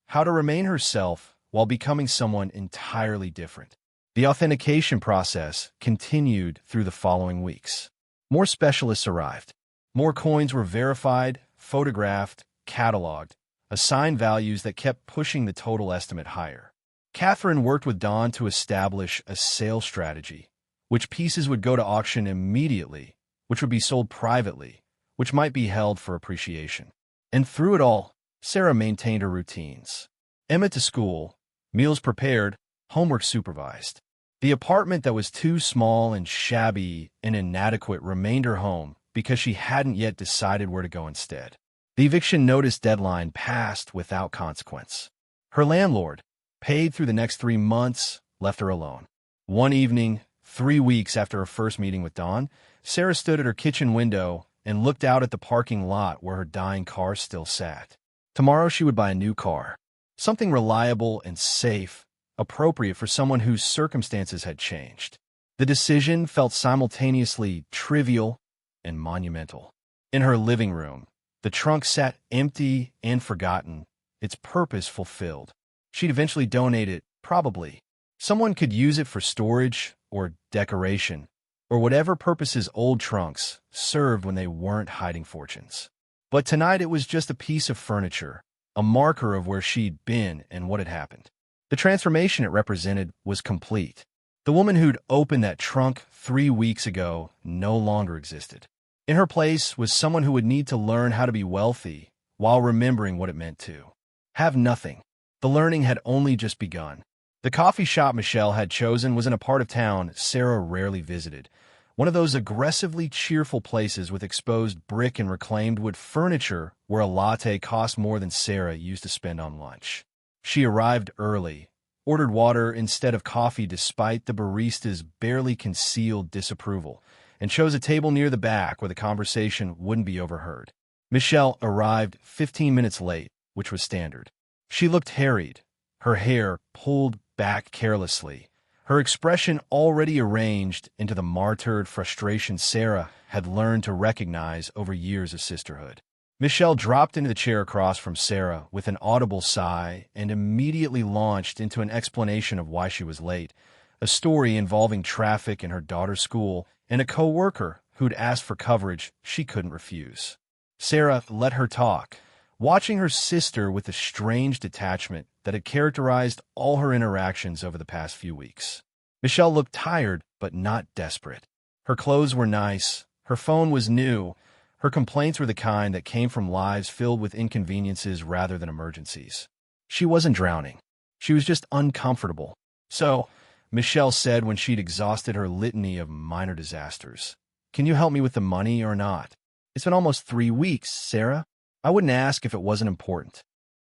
how to remain herself while becoming someone entirely different. The authentication process continued through the following weeks. More specialists arrived. More coins were verified, photographed, cataloged, assigned values that kept pushing the total estimate higher. Catherine worked with Don to establish a sales strategy, which pieces would go to auction immediately, which would be sold privately, which might be held for appreciation. And through it all, Sarah maintained her routines. Emma to school, meals prepared, homework supervised. The apartment that was too small and shabby and inadequate remained her home because she hadn't yet decided where to go instead. The eviction notice deadline passed without consequence. Her landlord, paid through the next 3 months, left her alone. One evening, 3 weeks after her first meeting with Don, Sarah stood at her kitchen window and looked out at the parking lot where her dying car still sat. Tomorrow she would buy a new car. Something reliable and safe, appropriate for someone whose circumstances had changed. The decision felt simultaneously trivial and monumental. In her living room, the trunk sat empty and forgotten, its purpose fulfilled. She'd eventually donate it, probably. Someone could use it for storage or decoration, or whatever purposes old trunks served when they weren't hiding fortunes. But tonight it was just a piece of furniture, a marker of where she'd been and what had happened. The transformation it represented was complete. The woman who'd opened that trunk 3 weeks ago no longer existed. In her place was someone who would need to learn how to be wealthy while remembering what it meant to have nothing. The learning had only just begun. The coffee shop Michelle had chosen was in a part of town Sarah rarely visited, one of those aggressively cheerful places with exposed brick and reclaimed wood furniture where a latte cost more than Sarah used to spend on lunch. She arrived early, ordered water instead of coffee despite the barista's barely concealed disapproval, and chose a table near the back where the conversation wouldn't be overheard. Michelle arrived 15 minutes late, which was standard. She looked harried, her hair pulled back carelessly, her expression already arranged into the martyred frustration Sarah had learned to recognize over years of sisterhood. Michelle dropped into the chair across from Sarah with an audible sigh and immediately launched into an explanation of why she was late, a story involving traffic in her daughter's school and a co-worker who'd asked for coverage she couldn't refuse. Sarah let her talk, watching her sister with the strange detachment that had characterized all her interactions over the past few weeks. Michelle looked tired, but not desperate. Her clothes were nice, her phone was new, her complaints were the kind that came from lives filled with inconveniences rather than emergencies. She wasn't drowning. She was just uncomfortable. So, Michelle said when she'd exhausted her litany of minor disasters, "Can you help me with the money or not? It's been almost 3 weeks, Sarah. I wouldn't ask if it wasn't important."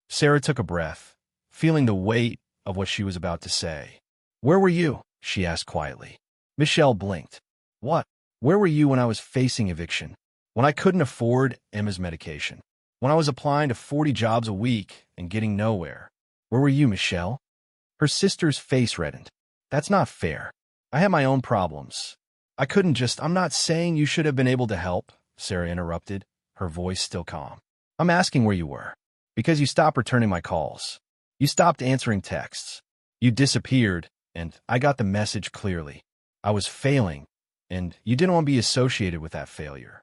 Sarah took a breath, feeling the weight of what she was about to say. "Where were you?" she asked quietly. Michelle blinked. "What? Where were you when I was facing eviction? When I couldn't afford Emma's medication? When I was applying to 40 jobs a week and getting nowhere? Where were you, Michelle?" Her sister's face reddened. "That's not fair. I had my own problems. I couldn't just—" "I'm not saying you should have been able to help," Sarah interrupted, her voice still calm. "I'm asking where you were. Because you stopped returning my calls. You stopped answering texts. You disappeared, and I got the message clearly. I was failing, and you didn't want to be associated with that failure."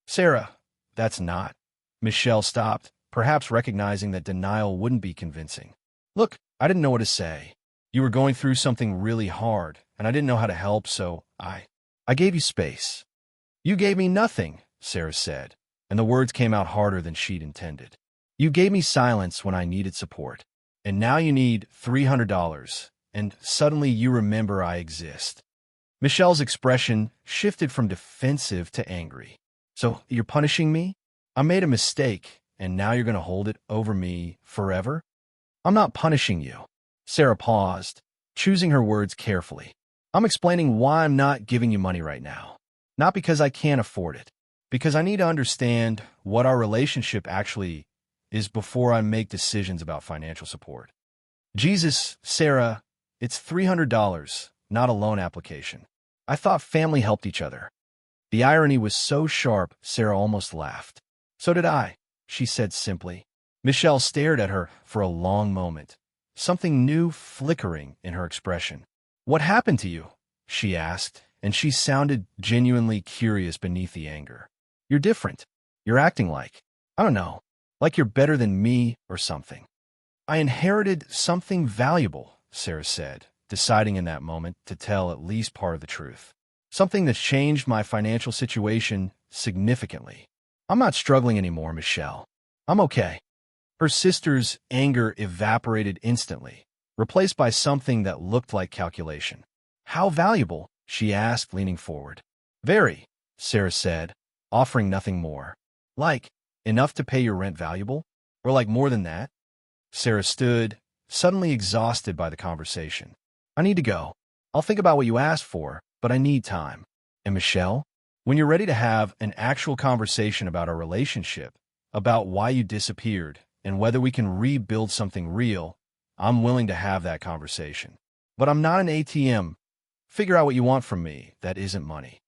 "Sarah, that's not—" Michelle stopped, perhaps recognizing that denial wouldn't be convincing. "Look, I didn't know what to say. You were going through something really hard, and I didn't know how to help, so I gave you space." "You gave me nothing," Sarah said, and the words came out harder than she'd intended. "You gave me silence when I needed support, and now you need $300, and suddenly you remember I exist." Michelle's expression shifted from defensive to angry. "So you're punishing me? I made a mistake, and now you're going to hold it over me forever?" "I'm not punishing you." Sarah paused, choosing her words carefully. "I'm explaining why I'm not giving you money right now. Not because I can't afford it. Because I need to understand what our relationship actually is before I make decisions about financial support." "Jesus, Sarah, it's $300, not a loan application. I thought family helped each other." The irony was so sharp, Sarah almost laughed. "So did I," she said simply. Michelle stared at her for a long moment, something new flickering in her expression. "What happened to you?" she asked, and she sounded genuinely curious beneath the anger. "You're different. You're acting like, I don't know, like you're better than me or something." "I inherited something valuable," Sarah said, deciding in that moment to tell at least part of the truth. "Something that's changed my financial situation significantly. I'm not struggling anymore, Michelle. I'm okay." Her sister's anger evaporated instantly, replaced by something that looked like calculation. "How valuable?" she asked, leaning forward. "Very," Sarah said, offering nothing more. "Like, enough to pay your rent valuable? Or like more than that?" Sarah stood, suddenly exhausted by the conversation. "I need to go. I'll think about what you asked for, but I need time. And Michelle, when you're ready to have an actual conversation about our relationship, about why you disappeared, and whether we can rebuild something real, I'm willing to have that conversation. But I'm not an ATM. Figure out what you want from me that isn't money."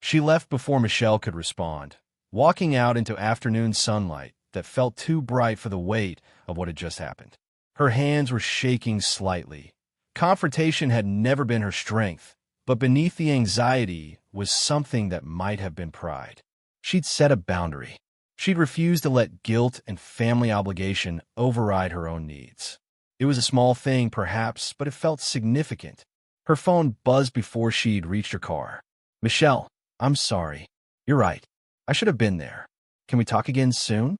She left before Michelle could respond, walking out into afternoon sunlight that felt too bright for the weight of what had just happened. Her hands were shaking slightly. Confrontation had never been her strength, but beneath the anxiety was something that might have been pride. She'd set a boundary. She'd refused to let guilt and family obligation override her own needs. It was a small thing, perhaps, but it felt significant. Her phone buzzed before she'd reached her car. "Michelle, I'm sorry. You're right. I should have been there. Can we talk again soon?"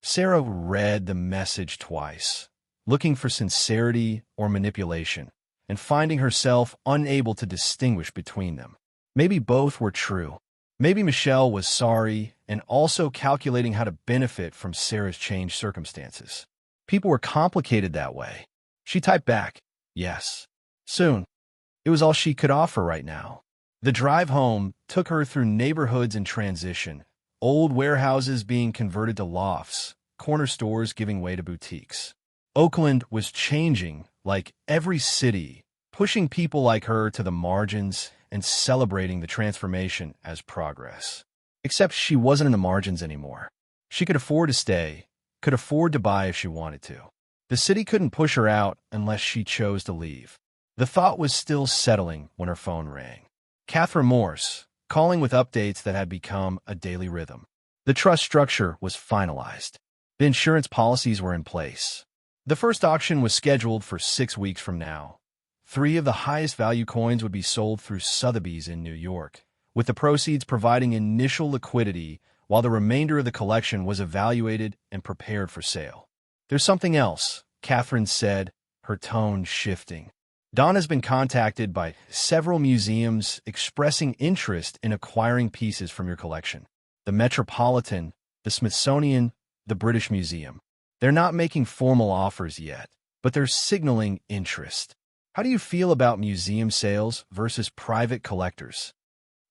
Sarah read the message twice, looking for sincerity or manipulation, and finding herself unable to distinguish between them. Maybe both were true. Maybe Michelle was sorry and also calculating how to benefit from Sarah's changed circumstances. People were complicated that way. She typed back, "Yes. Soon." It was all she could offer right now. The drive home took her through neighborhoods in transition, old warehouses being converted to lofts, corner stores giving way to boutiques. Oakland was changing like every city, pushing people like her to the margins and celebrating the transformation as progress. Except she wasn't in the margins anymore. She could afford to stay, could afford to buy if she wanted to. The city couldn't push her out unless she chose to leave. The thought was still settling when her phone rang. Catherine Morse, calling with updates that had become a daily rhythm. The trust structure was finalized. The insurance policies were in place. The first auction was scheduled for 6 weeks from now. 3 of the highest value coins would be sold through Sotheby's in New York, with the proceeds providing initial liquidity while the remainder of the collection was evaluated and prepared for sale. "There's something else," Catherine said, her tone shifting. "Don has been contacted by several museums expressing interest in acquiring pieces from your collection. The Metropolitan, the Smithsonian, the British Museum. They're not making formal offers yet, but they're signaling interest. How do you feel about museum sales versus private collectors?"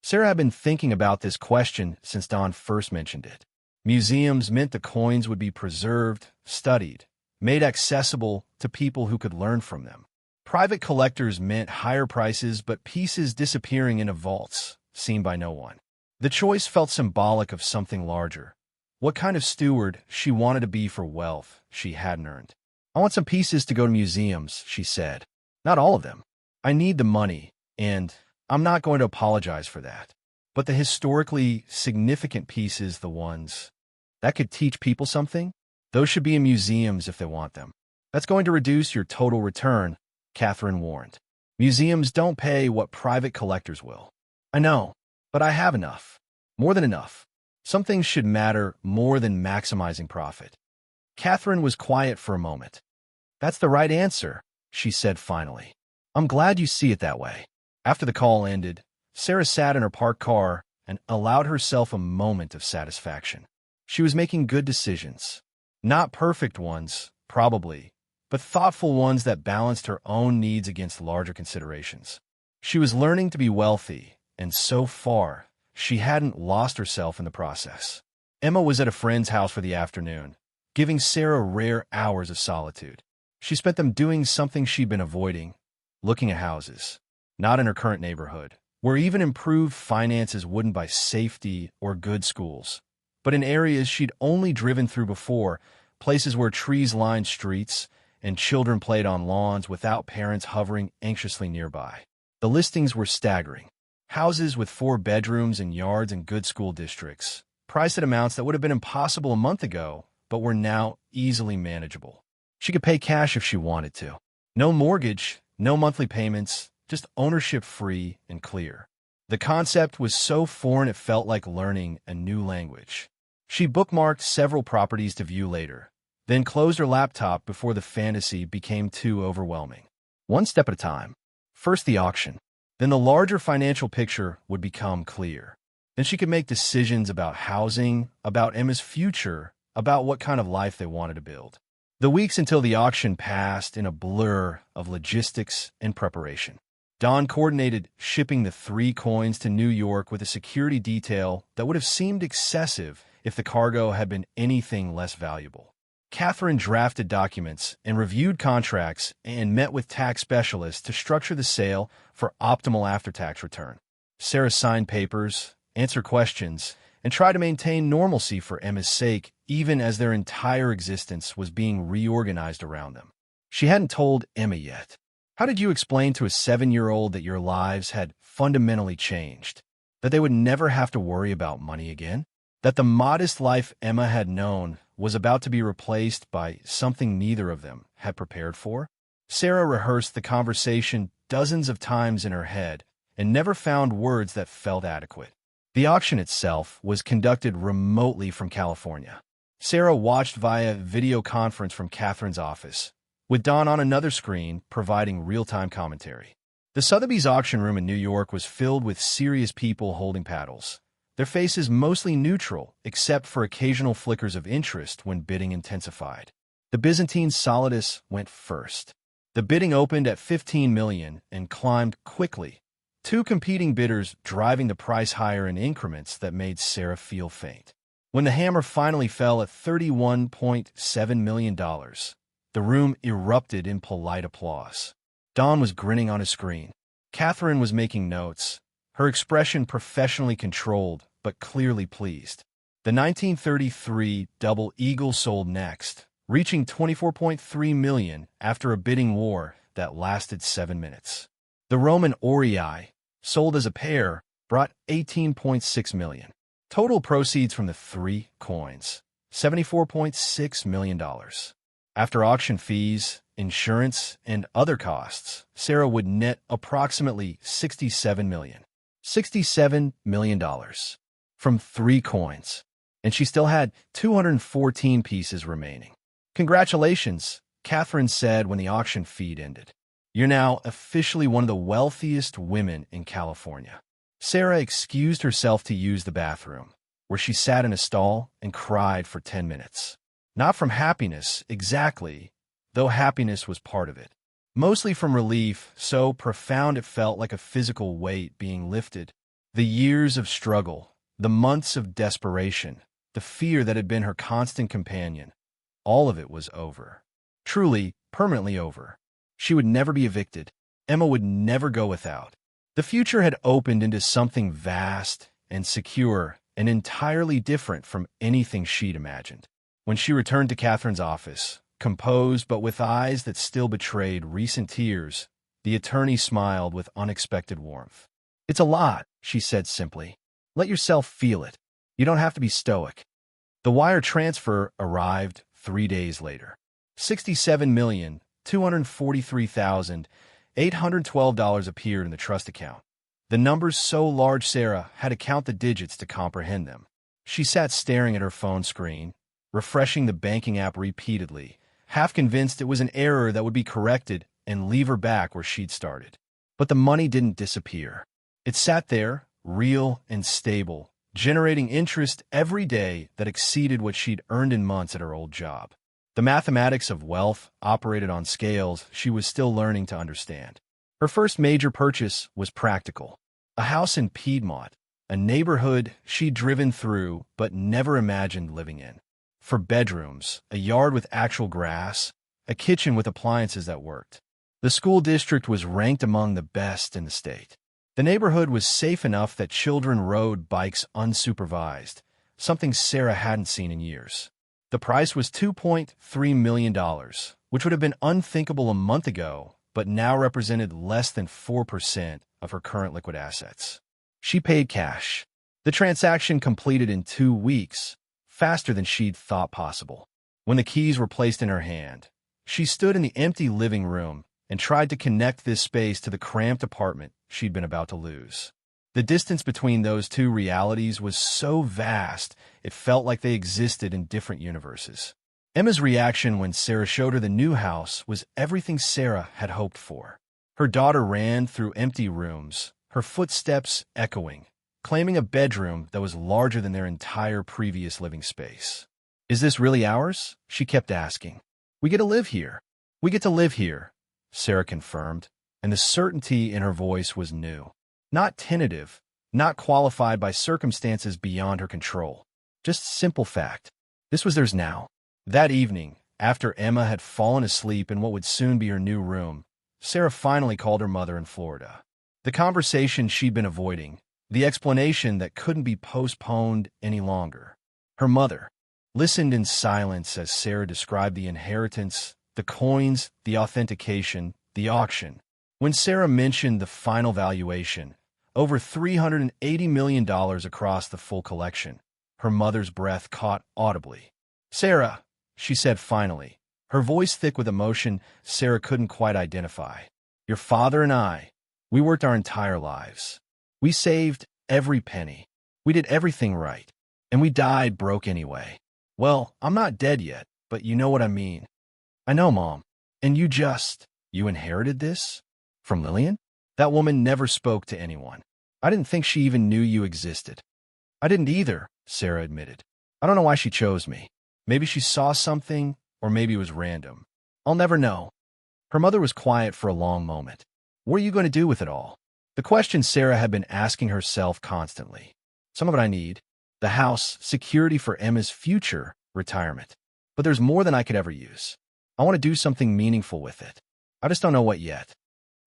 Sarah had been thinking about this question since Don first mentioned it. Museums meant the coins would be preserved, studied, made accessible to people who could learn from them. Private collectors meant higher prices but pieces disappearing into vaults, seen by no one. The choice felt symbolic of something larger. What kind of steward she wanted to be for wealth she hadn't earned. "I want some pieces to go to museums," she said. "Not all of them. I need the money, and I'm not going to apologize for that. But the historically significant pieces, the ones that could teach people something, those should be in museums if they want them. That's going to reduce your total return," Catherine warned. "Museums don't pay what private collectors will." "I know, but I have enough. More than enough. Some things should matter more than maximizing profit." Catherine was quiet for a moment. "That's the right answer," she said finally. "I'm glad you see it that way." After the call ended, Sarah sat in her parked car and allowed herself a moment of satisfaction. She was making good decisions. Not perfect ones, probably, but thoughtful ones that balanced her own needs against larger considerations. She was learning to be wealthy, and so far, she hadn't lost herself in the process. Emma was at a friend's house for the afternoon, giving Sarah rare hours of solitude. She spent them doing something she'd been avoiding, looking at houses. Not in her current neighborhood, where even improved finances wouldn't buy safety or good schools, but in areas she'd only driven through before, places where trees lined streets and children played on lawns without parents hovering anxiously nearby. The listings were staggering. Houses with 4 bedrooms and yards in good school districts, priced at amounts that would have been impossible a month ago, but were now easily manageable. She could pay cash if she wanted to. No mortgage, no monthly payments, just ownership free and clear. The concept was so foreign it felt like learning a new language. She bookmarked several properties to view later, then closed her laptop before the fantasy became too overwhelming. One step at a time. First the auction. Then the larger financial picture would become clear. Then she could make decisions about housing, about Emma's future, about what kind of life they wanted to build. The weeks until the auction passed in a blur of logistics and preparation. Don coordinated shipping the 3 coins to New York with a security detail that would have seemed excessive if the cargo had been anything less valuable. Catherine drafted documents and reviewed contracts and met with tax specialists to structure the sale for optimal after-tax return. Sarah signed papers, answered questions, and try to maintain normalcy for Emma's sake, even as their entire existence was being reorganized around them. She hadn't told Emma yet. How did you explain to a 7-year-old that your lives had fundamentally changed? That they would never have to worry about money again? That the modest life Emma had known was about to be replaced by something neither of them had prepared for? Sarah rehearsed the conversation dozens of times in her head and never found words that felt adequate. The auction itself was conducted remotely from California. Sarah watched via video conference from Catherine's office, with Dawn on another screen providing real-time commentary. The Sotheby's auction room in New York was filled with serious people holding paddles, their faces mostly neutral except for occasional flickers of interest when bidding intensified. The Byzantine Solidus went first. The bidding opened at $15 million and climbed quickly, two competing bidders driving the price higher in increments that made Sarah feel faint. When the hammer finally fell at $31.7 million, the room erupted in polite applause. Don was grinning on his screen. Catherine was making notes, her expression professionally controlled but clearly pleased. The 1933 Double Eagle sold next, reaching $24.3 million after a bidding war that lasted 7 minutes. The Roman Orei, sold as a pair, brought $18.6 million. Total proceeds from the 3 coins, $74.6 million. After auction fees, insurance, and other costs, Sarah would net approximately $67 million. $67 million from 3 coins, and she still had 214 pieces remaining. Congratulations, Catherine said when the auction feed ended. You're now officially one of the wealthiest women in California. Sarah excused herself to use the bathroom, where she sat in a stall and cried for 10 minutes. Not from happiness, exactly, though happiness was part of it. Mostly from relief, so profound it felt like a physical weight being lifted. The years of struggle, the months of desperation, the fear that had been her constant companion, all of it was over. Truly, permanently over. She would never be evicted. Emma would never go without. The future had opened into something vast and secure and entirely different from anything she'd imagined. When she returned to Catherine's office, composed but with eyes that still betrayed recent tears, the attorney smiled with unexpected warmth. It's a lot, she said simply. Let yourself feel it. You don't have to be stoic. The wire transfer arrived 3 days later. $67,243,812 appeared in the trust account. The numbers so large Sarah had to count the digits to comprehend them. She sat staring at her phone screen, refreshing the banking app repeatedly, half convinced it was an error that would be corrected and leave her back where she'd started. But the money didn't disappear. It sat there, real and stable, generating interest every day that exceeded what she'd earned in months at her old job. The mathematics of wealth operated on scales she was still learning to understand. Her first major purchase was practical. A house in Piedmont, a neighborhood she'd driven through but never imagined living in. For bedrooms, a yard with actual grass, a kitchen with appliances that worked. The school district was ranked among the best in the state. The neighborhood was safe enough that children rode bikes unsupervised, something Sarah hadn't seen in years. The price was $2.3 million, which would have been unthinkable a month ago, but now represented less than 4% of her current liquid assets. She paid cash. The transaction completed in 2 weeks, faster than she'd thought possible. When the keys were placed in her hand, she stood in the empty living room and tried to connect this space to the cramped apartment she'd been about to lose. The distance between those two realities was so vast, it felt like they existed in different universes. Emma's reaction when Sarah showed her the new house was everything Sarah had hoped for. Her daughter ran through empty rooms, her footsteps echoing, claiming a bedroom that was larger than their entire previous living space. Is this really ours? She kept asking. We get to live here. We get to live here, Sarah confirmed, and the certainty in her voice was new. Not tentative, not qualified by circumstances beyond her control. Just simple fact. This was theirs now. That evening, after Emma had fallen asleep in what would soon be her new room, Sarah finally called her mother in Florida. The conversation she'd been avoiding, the explanation that couldn't be postponed any longer. Her mother listened in silence as Sarah described the inheritance, the coins, the authentication, the auction. When Sarah mentioned the final valuation, over $380 million across the full collection, her mother's breath caught audibly. "Sarah," she said finally, her voice thick with emotion Sarah couldn't quite identify. "Your father and I, we worked our entire lives. We saved every penny. We did everything right. And we died broke anyway. Well, I'm not dead yet, but you know what I mean." "I know, Mom. And you inherited this? From Lillian?" "That woman never spoke to anyone. I didn't think she even knew you existed." "I didn't either," Sarah admitted. "I don't know why she chose me. Maybe she saw something, or maybe it was random. I'll never know." Her mother was quiet for a long moment. What are you going to do with it all? The question Sarah had been asking herself constantly. Some of it I need. The house, security for Emma's future retirement. But there's more than I could ever use. I want to do something meaningful with it. I just don't know what yet.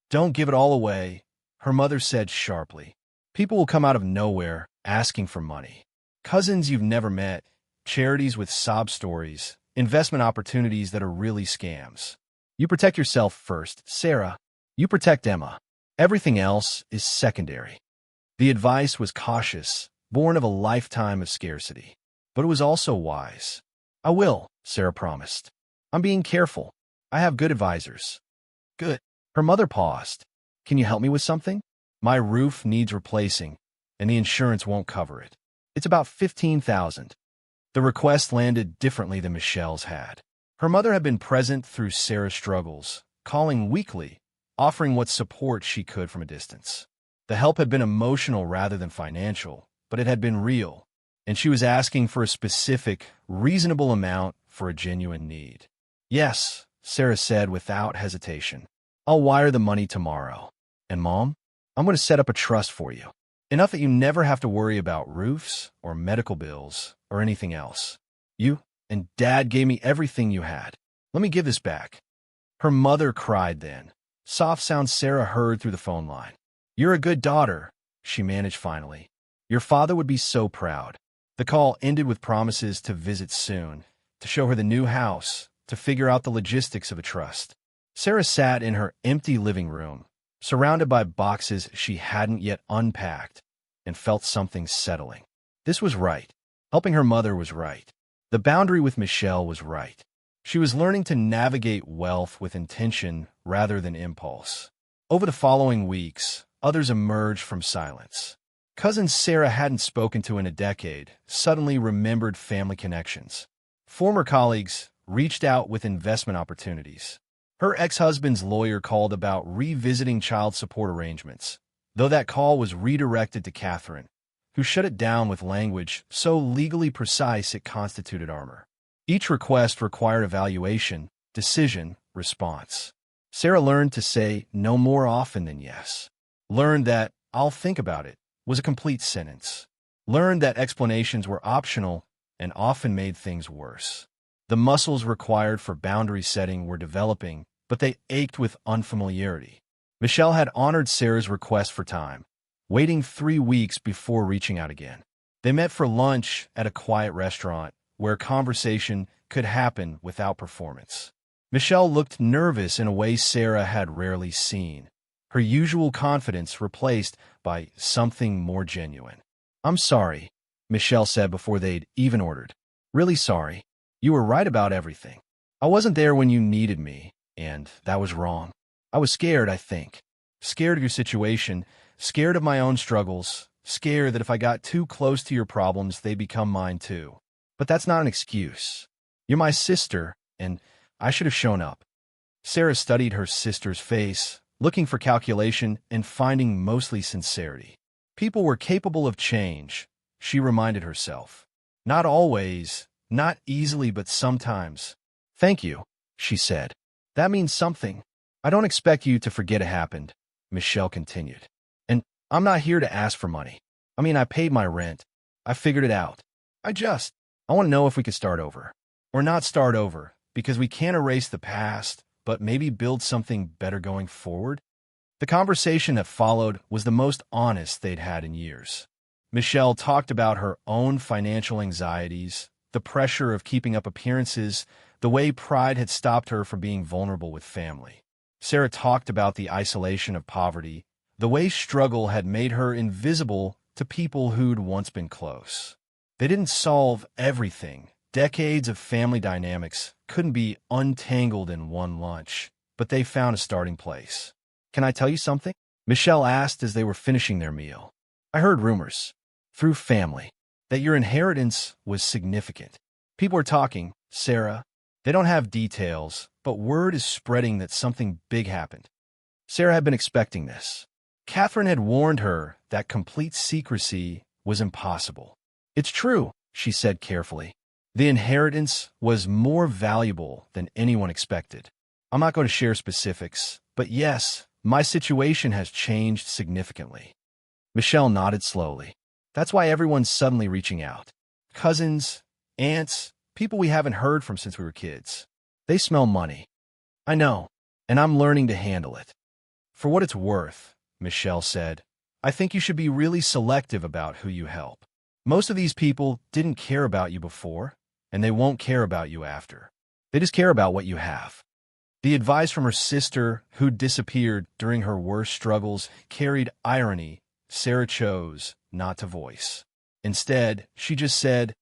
"Don't give it all away," her mother said sharply. "People will come out of nowhere asking for money. Cousins you've never met, charities with sob stories, investment opportunities that are really scams. You protect yourself first, Sarah. You protect Emma. Everything else is secondary." The advice was cautious, born of a lifetime of scarcity. But it was also wise. "I will," Sarah promised. "I'm being careful. I have good advisors." "Good." Her mother paused. "Can you help me with something? My roof needs replacing, and the insurance won't cover it. It's about $15,000. The request landed differently than Michelle's had. Her mother had been present through Sarah's struggles, calling weekly, offering what support she could from a distance. The help had been emotional rather than financial, but it had been real, and she was asking for a specific, reasonable amount for a genuine need. "Yes," Sarah said without hesitation. "I'll wire the money tomorrow. And Mom, I'm going to set up a trust for you. Enough that you never have to worry about roofs or medical bills or anything else. You and Dad gave me everything you had. Let me give this back." Her mother cried then. Soft sounds Sarah heard through the phone line. "You're a good daughter," she managed finally. "Your father would be so proud." The call ended with promises to visit soon, to show her the new house, to figure out the logistics of a trust. Sarah sat in her empty living room, surrounded by boxes she hadn't yet unpacked, and felt something settling. This was right. Helping her mother was right. The boundary with Michelle was right. She was learning to navigate wealth with intention rather than impulse. Over the following weeks, others emerged from silence. Cousins Sarah hadn't spoken to in a decade suddenly remembered family connections. Former colleagues reached out with investment opportunities. Her ex-husband's lawyer called about revisiting child support arrangements, though that call was redirected to Catherine, who shut it down with language so legally precise it constituted armor. Each request required evaluation, decision, response. Sarah learned to say no more often than yes. Learned that "I'll think about it" was a complete sentence. Learned that explanations were optional and often made things worse. The muscles required for boundary setting were developing, but they ached with unfamiliarity. Michelle had honored Sarah's request for time, waiting 3 weeks before reaching out again. They met for lunch at a quiet restaurant where conversation could happen without performance. Michelle looked nervous in a way Sarah had rarely seen, her usual confidence replaced by something more genuine. "I'm sorry," Michelle said before they'd even ordered. "Really sorry. You were right about everything. I wasn't there when you needed me, and that was wrong. I was scared, I think. Scared of your situation, scared of my own struggles, scared that if I got too close to your problems, they'd become mine too. But that's not an excuse. You're my sister, and I should have shown up." Sarah studied her sister's face, looking for calculation and finding mostly sincerity. People were capable of change, she reminded herself. Not always, not easily, but sometimes. "Thank you," she said. "That means something. I don't expect you to forget it happened," Michelle continued. "And I'm not here to ask for money. I paid my rent. I figured it out. I want to know if we could start over. Or not start over, because we can't erase the past, but maybe build something better going forward." The conversation that followed was the most honest they'd had in years. Michelle talked about her own financial anxieties, the pressure of keeping up appearances, the way pride had stopped her from being vulnerable with family. Sarah talked about the isolation of poverty, the way struggle had made her invisible to people who'd once been close. They didn't solve everything. Decades of family dynamics couldn't be untangled in one lunch, but they found a starting place. "Can I tell you something?" Michelle asked as they were finishing their meal. "I heard rumors, through family, that your inheritance was significant. People are talking, Sarah. They don't have details, but word is spreading that something big happened." Sarah had been expecting this. Catherine had warned her that complete secrecy was impossible. "It's true," she said carefully. "The inheritance was more valuable than anyone expected. I'm not going to share specifics, but yes, my situation has changed significantly." Michelle nodded slowly. "That's why everyone's suddenly reaching out. Cousins, aunts, people we haven't heard from since we were kids. They smell money." "I know, and I'm learning to handle it." "For what it's worth," Michelle said, "I think you should be really selective about who you help. Most of these people didn't care about you before, and they won't care about you after. They just care about what you have." The advice from her sister, who'd disappeared during her worst struggles, carried irony Sarah chose not to voice. Instead, she just said,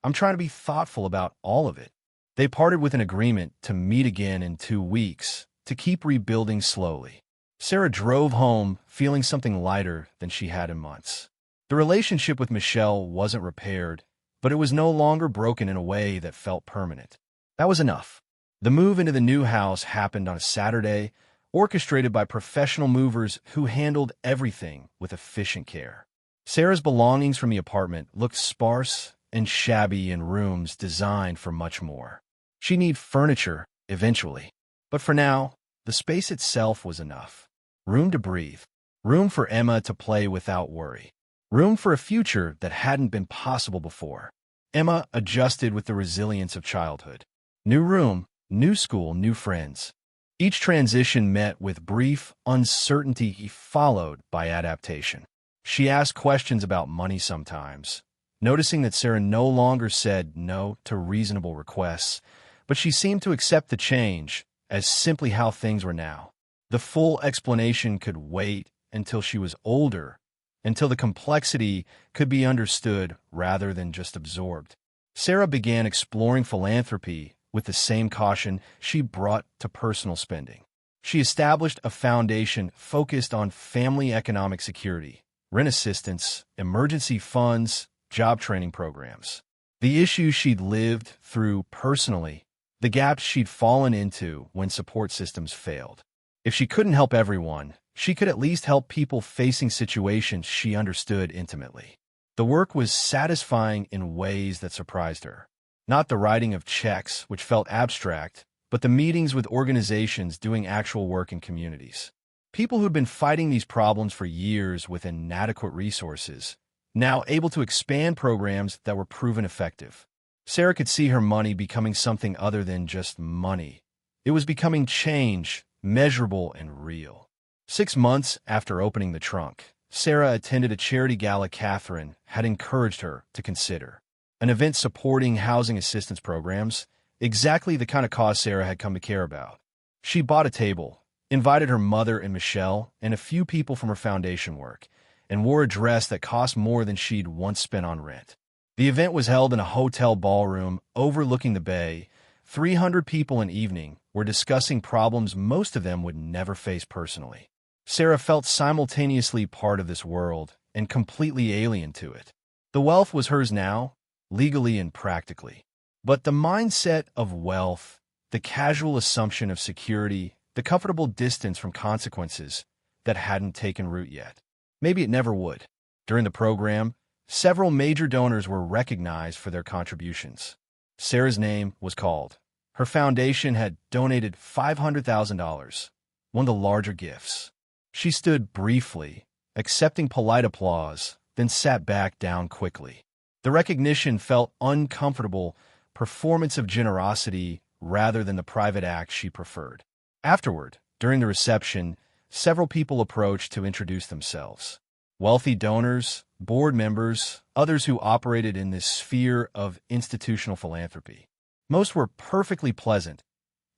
"I'm trying to be thoughtful about all of it." They parted with an agreement to meet again in 2 weeks, to keep rebuilding slowly. Sarah drove home feeling something lighter than she had in months. The relationship with Michelle wasn't repaired, but it was no longer broken in a way that felt permanent. That was enough. The move into the new house happened on a Saturday, orchestrated by professional movers who handled everything with efficient care. Sarah's belongings from the apartment looked sparse and shabby in rooms designed for much more. She'd need furniture eventually, but for now, the space itself was enough. Room to breathe, room for Emma to play without worry, room for a future that hadn't been possible before. Emma adjusted with the resilience of childhood. New room, new school, new friends. Each transition met with brief uncertainty followed by adaptation. She asked questions about money sometimes, noticing that Sarah no longer said no to reasonable requests, but she seemed to accept the change as simply how things were now. The full explanation could wait until she was older, until the complexity could be understood rather than just absorbed. Sarah began exploring philanthropy with the same caution she brought to personal spending. She established a foundation focused on family economic security, rent assistance, emergency funds, job training programs. The issues she'd lived through personally, the gaps she'd fallen into when support systems failed. If she couldn't help everyone, she could at least help people facing situations she understood intimately. The work was satisfying in ways that surprised her. Not the writing of checks, which felt abstract, but the meetings with organizations doing actual work in communities. People who'd been fighting these problems for years with inadequate resources, now able to expand programs that were proven effective. Sarah could see her money becoming something other than just money. It was becoming change, measurable and real. 6 months after opening the trunk, Sarah attended a charity gala Catherine had encouraged her to consider. An event supporting housing assistance programs, exactly the kind of cause Sarah had come to care about. She bought a table, invited her mother and Michelle and a few people from her foundation work, and wore a dress that cost more than she'd once spent on rent. The event was held in a hotel ballroom overlooking the bay. 300 people an evening were discussing problems most of them would never face personally. Sarah felt simultaneously part of this world and completely alien to it. The wealth was hers now, legally and practically. But the mindset of wealth, the casual assumption of security, the comfortable distance from consequences that hadn't taken root yet. Maybe it never would. During the program, several major donors were recognized for their contributions. Sarah's name was called. Her foundation had donated $500,000, one of the larger gifts. She stood briefly, accepting polite applause, then sat back down quickly. The recognition felt uncomfortable, performance of generosity rather than the private act she preferred. Afterward, during the reception, several people approached to introduce themselves. Wealthy donors, board members, others who operated in this sphere of institutional philanthropy. Most were perfectly pleasant,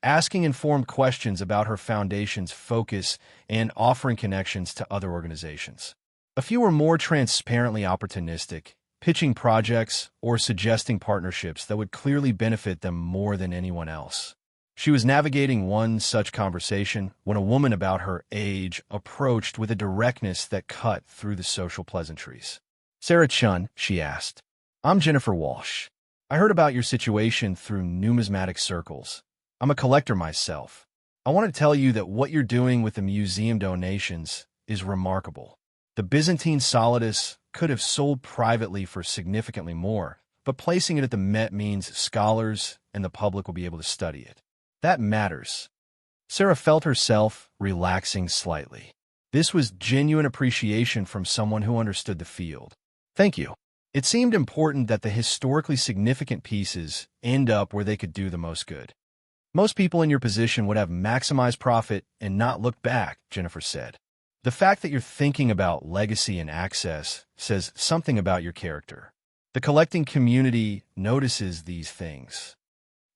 asking informed questions about her foundation's focus and offering connections to other organizations. A few were more transparently opportunistic, pitching projects or suggesting partnerships that would clearly benefit them more than anyone else. She was navigating one such conversation when a woman about her age approached with a directness that cut through the social pleasantries. "Sarah Chen," she asked. "I'm Jennifer Walsh. I heard about your situation through numismatic circles. I'm a collector myself. I want to tell you that what you're doing with the museum donations is remarkable. The Byzantine Solidus could have sold privately for significantly more, but placing it at the Met means scholars and the public will be able to study it. That matters." Sarah felt herself relaxing slightly. This was genuine appreciation from someone who understood the field. "Thank you." It seemed important that the historically significant pieces end up where they could do the most good. "Most people in your position would have maximized profit and not look back," Jennifer said. "The fact that you're thinking about legacy and access says something about your character. The collecting community notices these things."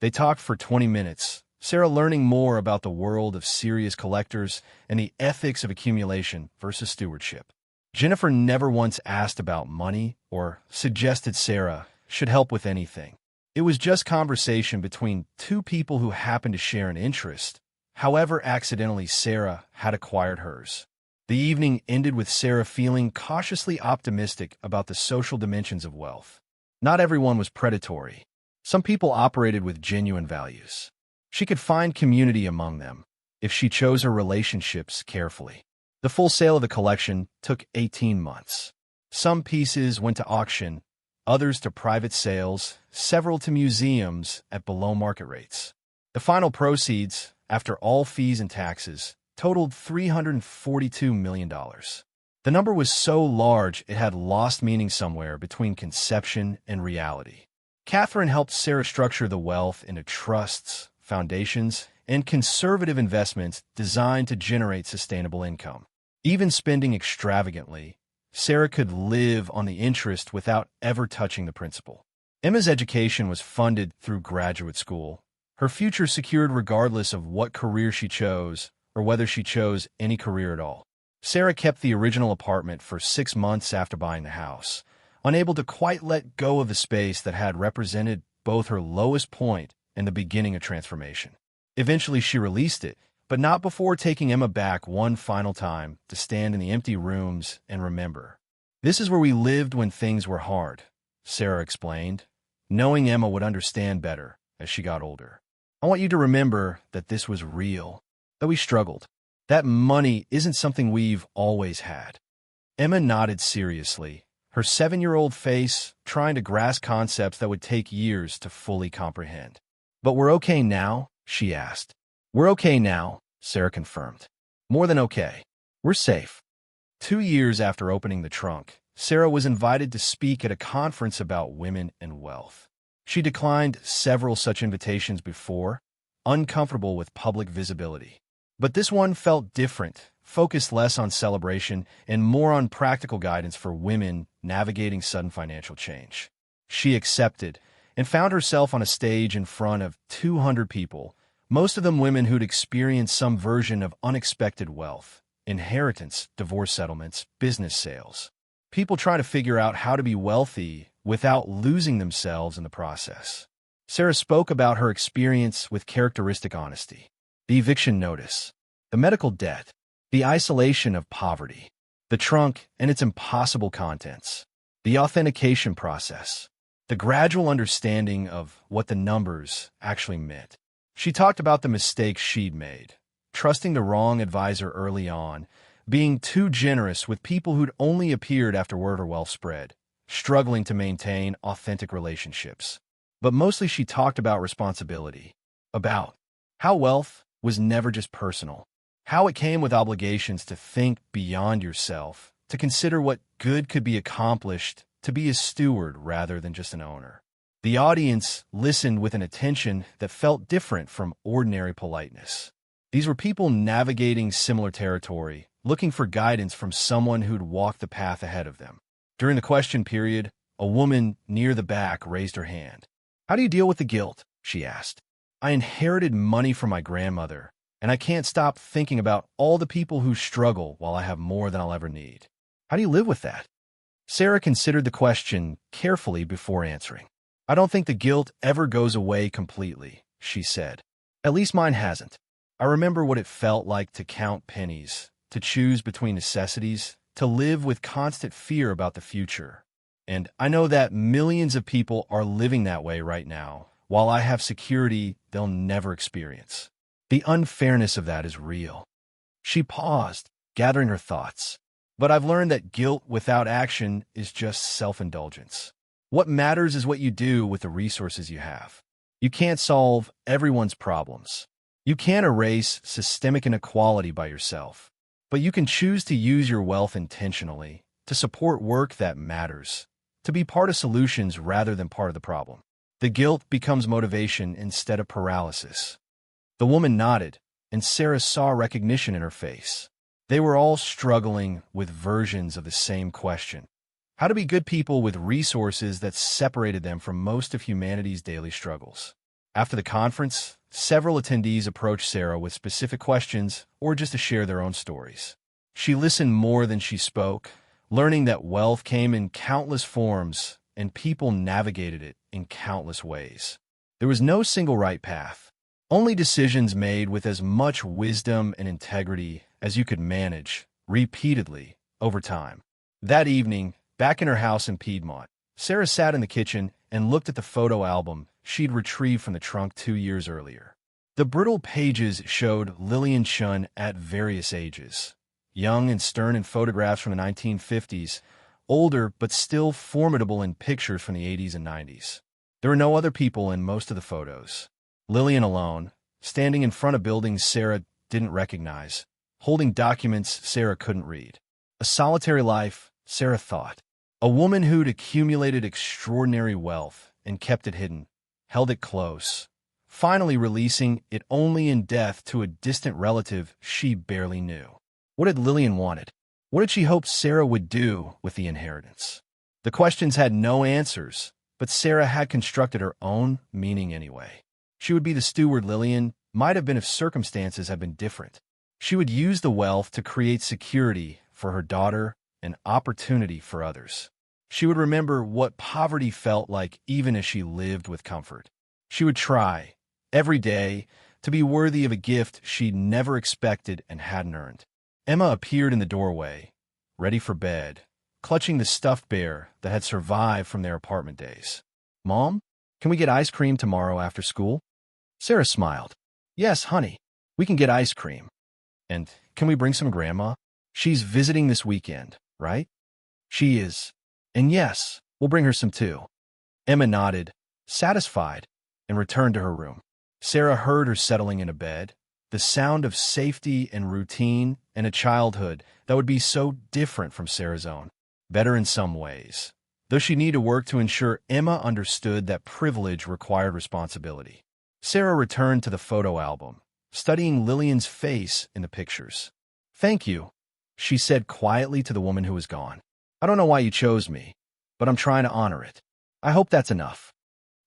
They talked for 20 minutes, Sarah learning more about the world of serious collectors and the ethics of accumulation versus stewardship. Jennifer never once asked about money or suggested Sarah should help with anything. It was just conversation between two people who happened to share an interest, however accidentally Sarah had acquired hers. The evening ended with Sarah feeling cautiously optimistic about the social dimensions of wealth. Not everyone was predatory. Some people operated with genuine values. She could find community among them if she chose her relationships carefully. The full sale of the collection took 18 months. Some pieces went to auction, others to private sales, several to museums at below-market rates. The final proceeds, after all fees and taxes, totaled $342 million. The number was so large it had lost meaning somewhere between conception and reality. Catherine helped Sarah structure the wealth into trusts, foundations, and conservative investments designed to generate sustainable income. Even spending extravagantly, Sarah could live on the interest without ever touching the principal. Emma's education was funded through graduate school, her future secured regardless of what career she chose or whether she chose any career at all. Sarah kept the original apartment for 6 months after buying the house, unable to quite let go of the space that had represented both her lowest point and the beginning of transformation. Eventually, she released it, but not before taking Emma back one final time to stand in the empty rooms and remember. "This is where we lived when things were hard," Sarah explained, knowing Emma would understand better as she got older. "I want you to remember that this was real, that we struggled. That money isn't something we've always had." Emma nodded seriously, her 7-year-old face trying to grasp concepts that would take years to fully comprehend. "But we're okay now?" she asked. "We're okay now," Sarah confirmed. "More than okay. We're safe." 2 years after opening the trunk, Sarah was invited to speak at a conference about women and wealth. She declined several such invitations before, uncomfortable with public visibility. But this one felt different, focused less on celebration and more on practical guidance for women navigating sudden financial change. She accepted and found herself on a stage in front of 200 people, most of them women who'd experienced some version of unexpected wealth, inheritance, divorce settlements, business sales. People trying to figure out how to be wealthy without losing themselves in the process. Sarah spoke about her experience with characteristic honesty. The eviction notice, the medical debt, the isolation of poverty, the trunk and its impossible contents, the authentication process, the gradual understanding of what the numbers actually meant. She talked about the mistakes she'd made, trusting the wrong advisor early on, being too generous with people who'd only appeared after word or wealth spread, struggling to maintain authentic relationships. But mostly she talked about responsibility, about how wealth was never just personal, how it came with obligations to think beyond yourself, to consider what good could be accomplished, to be a steward rather than just an owner. The audience listened with an attention that felt different from ordinary politeness. These were people navigating similar territory, looking for guidance from someone who'd walked the path ahead of them. During the question period, a woman near the back raised her hand. "How do you deal with the guilt?" she asked. "I inherited money from my grandmother, and I can't stop thinking about all the people who struggle while I have more than I'll ever need. How do you live with that?" Sarah considered the question carefully before answering. "I don't think the guilt ever goes away completely," she said. "At least mine hasn't. I remember what it felt like to count pennies, to choose between necessities, to live with constant fear about the future. And I know that millions of people are living that way right now, while I have security they'll never experience. The unfairness of that is real." She paused, gathering her thoughts. "But I've learned that guilt without action is just self-indulgence. What matters is what you do with the resources you have. You can't solve everyone's problems. You can't erase systemic inequality by yourself. But you can choose to use your wealth intentionally, to support work that matters, to be part of solutions rather than part of the problem. The guilt becomes motivation instead of paralysis." The woman nodded, and Sarah saw recognition in her face. They were all struggling with versions of the same question: how to be good people with resources that separated them from most of humanity's daily struggles. After the conference, several attendees approached Sarah with specific questions or just to share their own stories. She listened more than she spoke, learning that wealth came in countless forms and people navigated it in countless ways. There was no single right path, only decisions made with as much wisdom and integrity as you could manage, repeatedly, over time. That evening, back in her house in Piedmont, Sarah sat in the kitchen and looked at the photo album she'd retrieved from the trunk 2 years earlier. The brittle pages showed Lillian Chen at various ages, young and stern in photographs from the 1950s, older but still formidable in pictures from the 80s and 90s. There were no other people in most of the photos. Lillian alone, standing in front of buildings Sarah didn't recognize, holding documents Sarah couldn't read. A solitary life, Sarah thought. A woman who'd accumulated extraordinary wealth and kept it hidden, held it close, finally releasing it only in death to a distant relative she barely knew. What had Lillian wanted? What did she hope Sarah would do with the inheritance? The questions had no answers, but Sarah had constructed her own meaning anyway. She would be the steward Lillian might have been if circumstances had been different. She would use the wealth to create security for her daughter and opportunity for others. She would remember what poverty felt like even as she lived with comfort. She would try, every day, to be worthy of a gift she'd never expected and hadn't earned. Emma appeared in the doorway, ready for bed, clutching the stuffed bear that had survived from their apartment days. "Mom, can we get ice cream tomorrow after school?" Sarah smiled. "Yes, honey, we can get ice cream. And can we bring some Grandma? She's visiting this weekend, right?" "She is. And yes, we'll bring her some too." Emma nodded, satisfied, and returned to her room. Sarah heard her settling into bed, the sound of safety and routine and a childhood that would be so different from Sarah's own. Better in some ways, though she needed to work to ensure Emma understood that privilege required responsibility. Sarah returned to the photo album, studying Lillian's face in the pictures. "Thank you," she said quietly to the woman who was gone. "I don't know why you chose me, but I'm trying to honor it. I hope that's enough."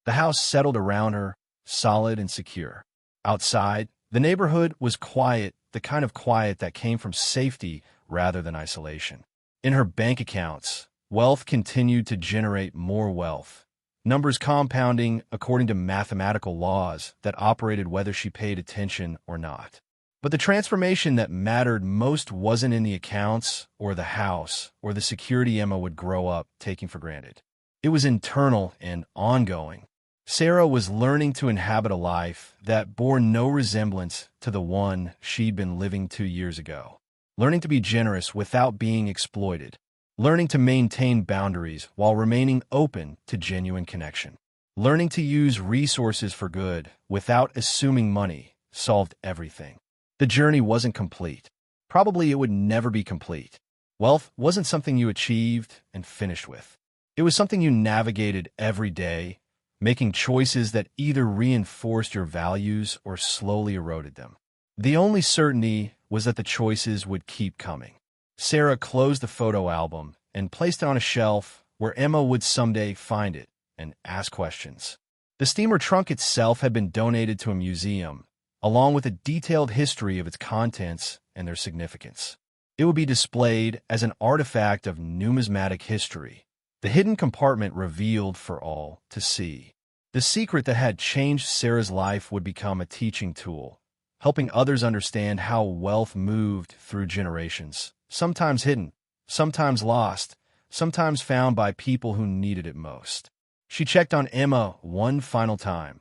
The house settled around her, solid and secure. Outside, the neighborhood was quiet, the kind of quiet that came from safety rather than isolation. In her bank accounts, wealth continued to generate more wealth, numbers compounding according to mathematical laws that operated whether she paid attention or not. But the transformation that mattered most wasn't in the accounts or the house or the security Emma would grow up taking for granted. It was internal and ongoing. Sarah was learning to inhabit a life that bore no resemblance to the one she'd been living 2 years ago. Learning to be generous without being exploited. Learning to maintain boundaries while remaining open to genuine connection. Learning to use resources for good without assuming money solved everything. The journey wasn't complete. Probably it would never be complete. Wealth wasn't something you achieved and finished with. It was something you navigated every day, making choices that either reinforced your values or slowly eroded them. The only certainty was that the choices would keep coming. Sarah closed the photo album and placed it on a shelf where Emma would someday find it and ask questions. The steamer trunk itself had been donated to a museum, along with a detailed history of its contents and their significance. It would be displayed as an artifact of numismatic history, the hidden compartment revealed for all to see. The secret that had changed Sarah's life would become a teaching tool, helping others understand how wealth moved through generations, sometimes hidden, sometimes lost, sometimes found by people who needed it most. She checked on Emma one final time,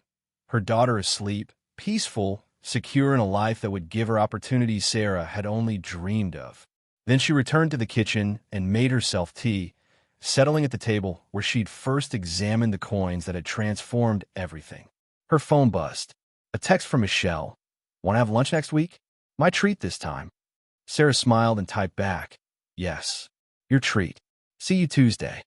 her daughter asleep, peaceful, secure in a life that would give her opportunities Sarah had only dreamed of. Then she returned to the kitchen and made herself tea, settling at the table where she'd first examined the coins that had transformed everything. Her phone buzzed. A text from Michelle. "Want to have lunch next week? My treat this time." Sarah smiled and typed back, "Yes, your treat. See you Tuesday."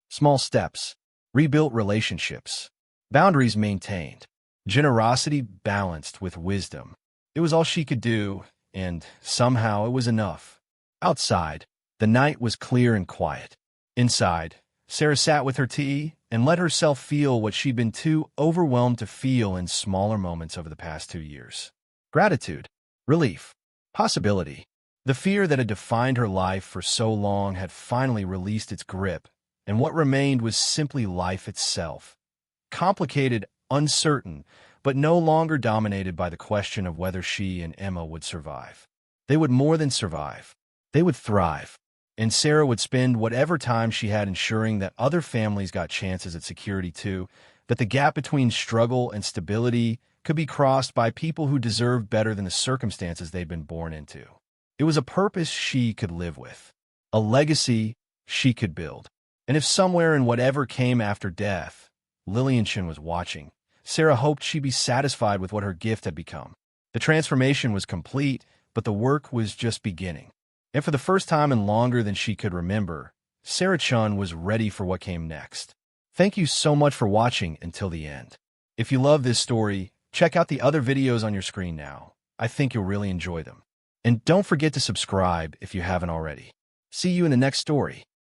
Small steps. Rebuilt relationships. Boundaries maintained. Generosity balanced with wisdom. It was all she could do, and somehow it was enough. Outside, the night was clear and quiet. Inside, Sarah sat with her tea and let herself feel what she'd been too overwhelmed to feel in smaller moments over the past 2 years. Gratitude, relief, possibility. The fear that had defined her life for so long had finally released its grip, and what remained was simply life itself. Complicated, uncertain, but no longer dominated by the question of whether she and Emma would survive. They would more than survive. They would thrive. And Sarah would spend whatever time she had ensuring that other families got chances at security too, that the gap between struggle and stability could be crossed by people who deserved better than the circumstances they'd been born into. It was a purpose she could live with, a legacy she could build. And if somewhere in whatever came after death, Lillian Chen was watching, Sarah hoped she'd be satisfied with what her gift had become. The transformation was complete, but the work was just beginning. And for the first time in longer than she could remember, Sarah Chen was ready for what came next. Thank you so much for watching until the end. If you love this story, check out the other videos on your screen now. I think you'll really enjoy them. And don't forget to subscribe if you haven't already. See you in the next story.